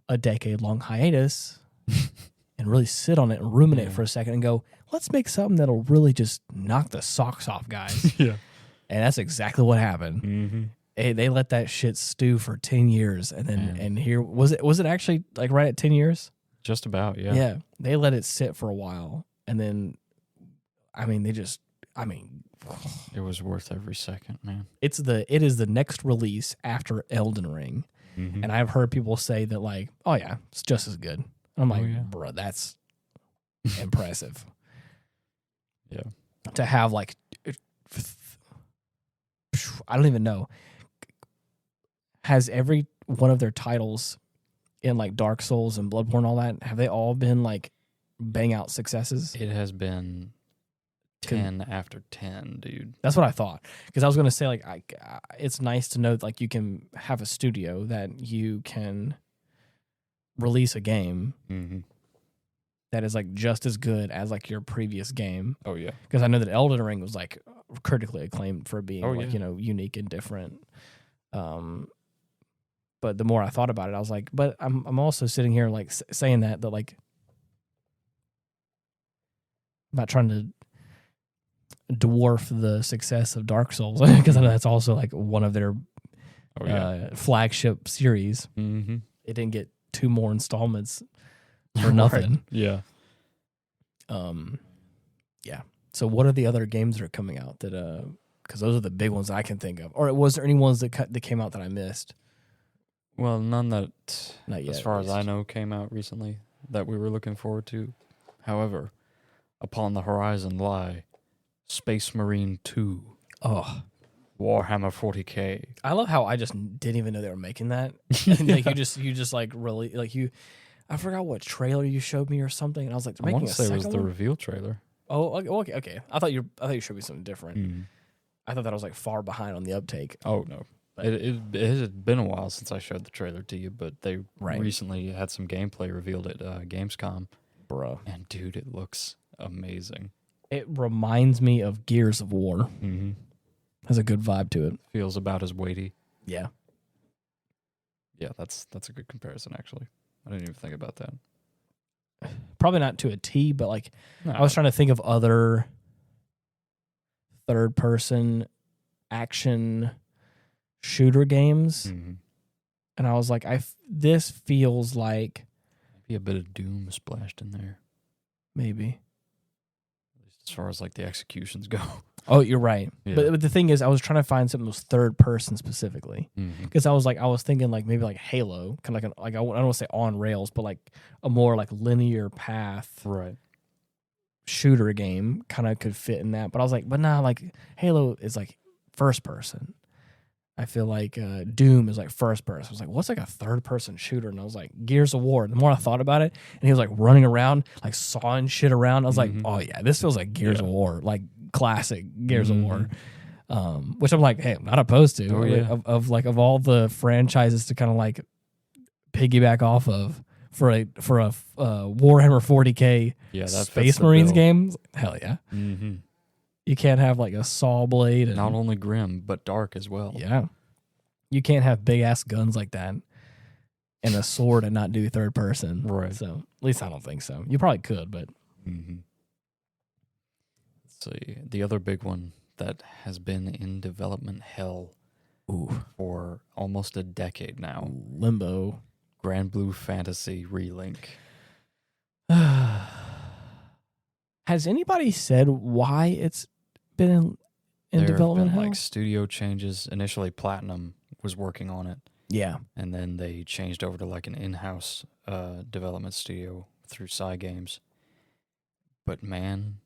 a decade-long hiatus and really sit on it and ruminate for a second and go, let's make something that'll really just knock the socks off, guys. Yeah. And that's exactly what happened. They let that shit stew for 10 years. And then, and here, was it actually right at 10 years? Just about, yeah. Yeah. They let it sit for a while. And then, it was worth every second, man. It is the next release after Elden Ring. And I've heard people say that oh yeah, it's just as good. I'm like, bro, that's impressive. Yeah. To have I don't even know. Has every one of their titles in Dark Souls and Bloodborne, all that, have they all been bang out successes? It has been 10 after 10, dude. That's what I thought. Because I was going to say, it's nice to know that you can have a studio that you can release a game that is just as good as your previous game. Oh yeah. Because I know that Elden Ring was critically acclaimed for being unique and different. But the more I thought about it, I was like, but I'm also sitting here saying that I'm not trying to dwarf the success of Dark Souls because I know that's also like one of their flagship series. Mm-hmm. It didn't get 2 more installments for nothing. Right. Yeah. Yeah. So what are the other games that are coming out that because those are the big ones I can think of, or was there any ones that came out that I missed? Well, none that, not yet, as far as I know, came out recently that we were looking forward to. However, upon the horizon lie Space Marine 2. Oh, Warhammer 40K. I love how I just didn't even know they were making that. And like you just like really like I forgot what trailer you showed me or something, and I was like, they're making a second one? I want to say it was the reveal trailer. Oh, okay. I thought you showed me something different. I thought that I was like far behind on the uptake. Oh no, it has been a while since I showed the trailer to you, but they recently had some gameplay revealed at Gamescom, bro. And dude, it looks amazing. It reminds me of Gears of War. Mm-hmm. Has a good vibe to it. Feels about as weighty. Yeah. Yeah, that's a good comparison, actually. I didn't even think about that. Probably not to a T, but like I was trying to think of other third-person action shooter games, and I was like, this feels like maybe a bit of Doom splashed in there. Maybe. As far as like the executions go. Oh, you're right. Yeah. But the thing is, I was trying to find something that was third person specifically, because I was thinking like maybe like Halo, kind of like I don't want to say on rails, but like a more like linear path, right? Shooter game kind of could fit in that. But I was like, but nah, like Halo is like first person. I feel like Doom is like first person. I was like, what's like a third person shooter? And I was like, Gears of War. The more I thought about it, and he was like running around, like sawing shit around. I was like, oh yeah, this feels like Gears of War, like classic Gears of War. Which I'm like, hey, I'm not opposed to. Oh, yeah. Of all the franchises to kind of like piggyback off of for a Warhammer 40K Space Marines game. Hell yeah. Mm-hmm. You can't have like a saw blade. And, not only grim, but dark as well. Yeah. You can't have big ass guns like that and a sword and not do third person. Right. So at least I don't think so. You probably could, but. Let's see. The other big one that has been in development hell for almost a decade now. Limbo. Grand Blue Fantasy Relink. Has anybody said why it's been in development hell? Like studio changes. Initially, Platinum was working on it. Yeah. And then they changed over to like an in-house development studio through Cygames. But man,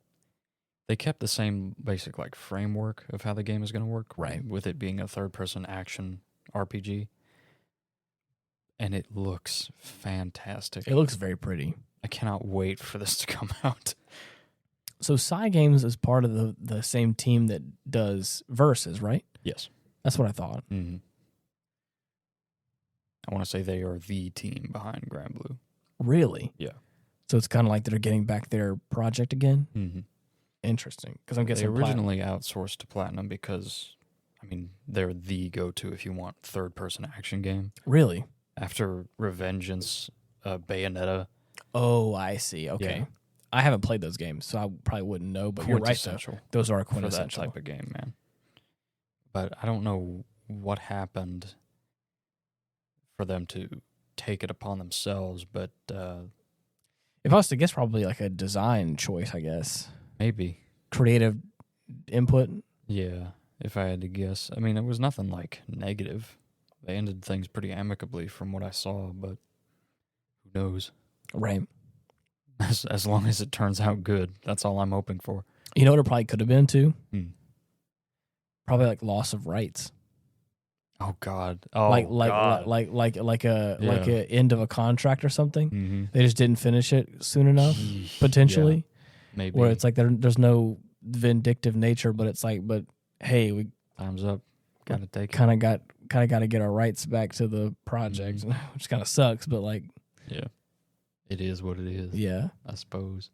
they kept the same basic like framework of how the game is going to work. Right. With it being a third-person action RPG. And it looks fantastic. It looks very pretty. I cannot wait for this to come out. So Cygames is part of the same team that does Versus, right? Yes. That's what I thought. Mm-hmm. I want to say they are the team behind Grand Blue. Really? Yeah. So it's kind of like they're getting back their project again? Mm-hmm. Interesting. Because I'm guessing they originally outsourced to Platinum because, I mean, they're the go-to if you want third-person action game. Really? After Revengeance, Bayonetta. Oh, I see. Okay. Yeah. I haven't played those games, so I probably wouldn't know, but you're right, though. Those are quintessential. For that type of game, man. But I don't know what happened for them to take it upon themselves, but... if I was to guess, probably like a design choice, I guess. Maybe. Creative input? Yeah, if I had to guess. I mean, it was nothing like negative. They ended things pretty amicably from what I saw, but who knows? Right. As long as it turns out good, that's all I'm hoping for. You know what it probably could have been too? Probably like loss of rights. Oh God! Oh, like God. like a end of a contract or something. Mm-hmm. They just didn't finish it soon enough, potentially. Yeah, maybe where it's like there's no vindictive nature, but it's like, but hey, we time's up. Got to take kind of got to get our rights back to the project, which kind of sucks. But like, yeah. It is what it is. Yeah. I suppose.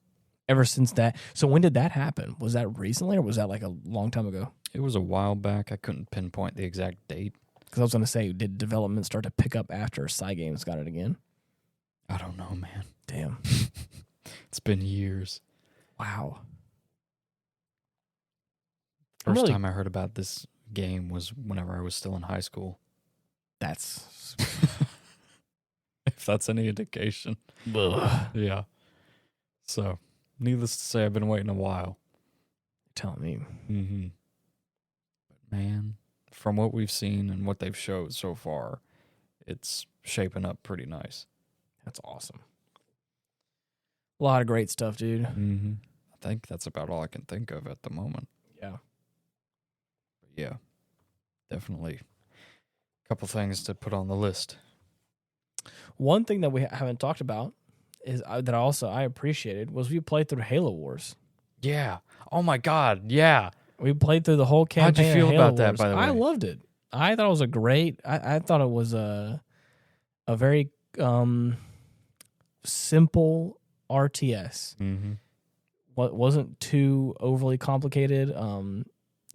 Ever since that. So when did that happen? Was that recently or was that like a long time ago? It was a while back. I couldn't pinpoint the exact date. Because I was going to say, did development start to pick up after Cygames got it again? I don't know, man. Damn. It's been years. Wow. First time I heard about this game was whenever I was still in high school. That's if that's any indication. Yeah. So, needless to say, I've been waiting a while. Tell me. Mm-hmm. But man, from what we've seen and what they've showed so far, it's shaping up pretty nice. That's awesome. A lot of great stuff, dude. Mm-hmm. I think that's about all I can think of at the moment. Yeah. But yeah, definitely a couple things to put on the list. One thing that we haven't talked about is that I appreciated was we played through Halo Wars. Yeah. Oh my God. Yeah. We played through the whole campaign. How'd you feel of Halo about that, Wars. by the way? I loved it. I thought it was a great. I thought it was a very simple RTS. Mm-hmm. What wasn't too overly complicated.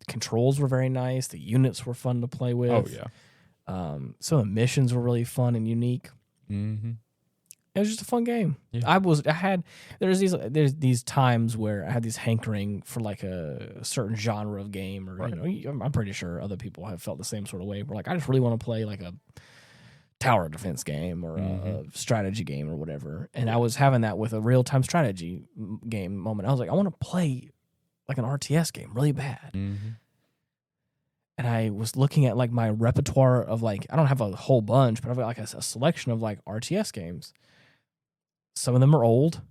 Controls were very nice. The units were fun to play with. Oh yeah. Some of the missions were really fun and unique. Mm-hmm. It was just a fun game. Yeah. There's these times where I had this hankering for like a certain genre of game, or right. I'm pretty sure other people have felt the same sort of way. Where like I just really want to play like a tower defense game or a strategy game or whatever. And I was having that with a real time strategy game moment. I was like, I want to play like an RTS game really bad. Mm-hmm. And I was looking at like my repertoire of like, I don't have a whole bunch, but I've got like a selection of like RTS games. Some of them are old.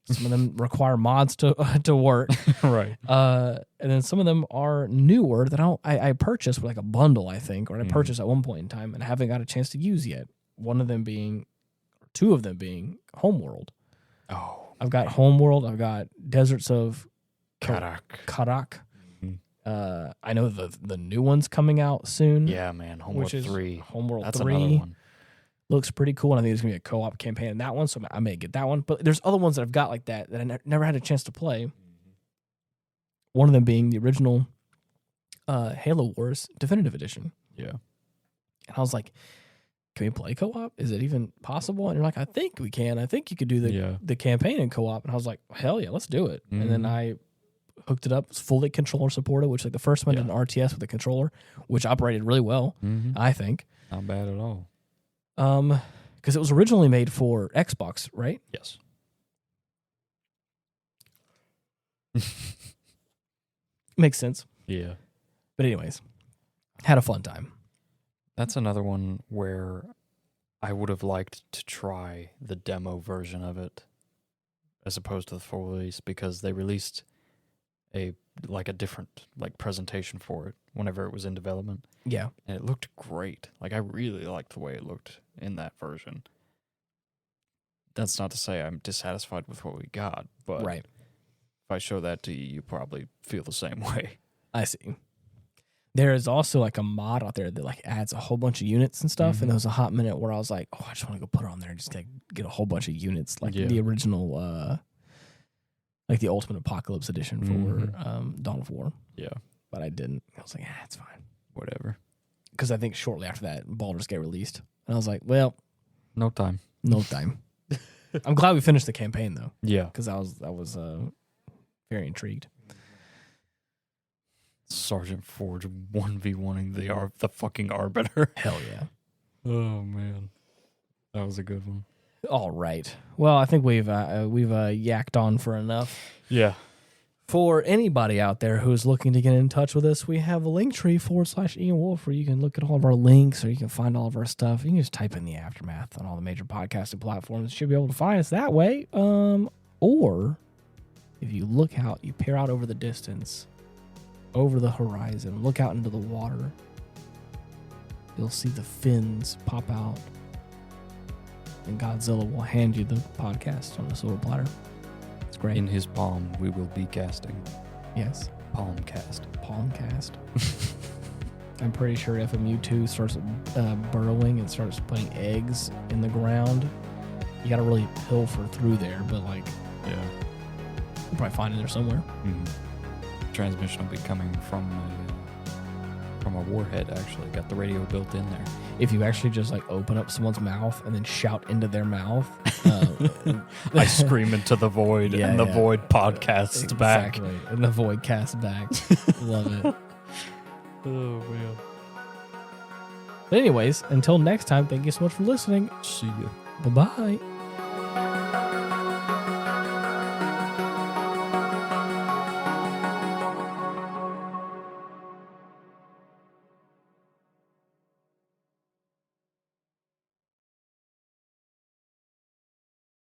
Some of them require mods to work. Right. And then some of them are newer that I purchased with like a bundle, I think, or I purchased at one point in time and I haven't got a chance to use yet. Two of them being Homeworld. Oh. I've got Homeworld. I've got Deserts of Karak. Mm-hmm. I know the new one's coming out soon. Yeah, man. Homeworld 3. Homeworld That's 3. Another one. Looks pretty cool, and I think there's going to be a co-op campaign in that one, so I may get that one. But there's other ones that I've got like that I never had a chance to play. Mm-hmm. One of them being the original Halo Wars Definitive Edition. Yeah. And I was like, can we play co-op? Is it even possible? And you're like, I think we can. I think you could do the campaign in co-op. And I was like, hell yeah, let's do it. Mm-hmm. And then I hooked it up. It's fully controller supported, which like the first one did an RTS with a controller, which operated really well, I think. Not bad at all. Because it was originally made for Xbox, right? Yes. Makes sense. Yeah. But anyways, had a fun time. That's another one where I would have liked to try the demo version of it as opposed to the full release, because they released a different presentation for it whenever it was in development. Yeah. And it looked great. Like I really liked the way it looked in that version. That's not to say I'm dissatisfied with what we got, but right. If I show that to you, you probably feel the same way. I see. There is also like a mod out there that like adds a whole bunch of units and stuff. And there was a hot minute where I was like, oh, I just want to go put it on there and just get a whole bunch of units, like the original, like the Ultimate Apocalypse edition for Dawn of War. Yeah. But I didn't. I was like, it's fine. Whatever. Because I think shortly after that, Baldur's Gate released. And I was like, well. No time. I'm glad we finished the campaign, though. Yeah. Because I was very intrigued. Sergeant Forge 1v1ing the fucking Arbiter. Hell yeah. Oh, man. That was a good one. All right. Well, I think we've yacked on for enough. Yeah. For anybody out there who's looking to get in touch with us, we have a Linktree /Ian Wolf where you can look at all of our links, or you can find all of our stuff. You can just type in the Aftermath on all the major podcasting platforms. You should be able to find us that way. Or if you look out, you peer out over the distance, over the horizon, look out into the water, you'll see the fins pop out, and Godzilla will hand you the podcast on a silver platter. It's great. In his palm, we will be casting. Yes. Palmcast. I'm pretty sure if a Mewtwo starts burrowing and starts putting eggs in the ground, you got to really pilfer through there, but yeah, you'll probably find it there somewhere. Mm-hmm. Transmission will be coming from a warhead, actually. Got the radio built in there. If you actually just open up someone's mouth and then shout into their mouth. I scream into the void, and the void podcasts back. And the void casts back. Love it. Oh, man. But anyways, until next time, thank you so much for listening. See ya. Bye-bye.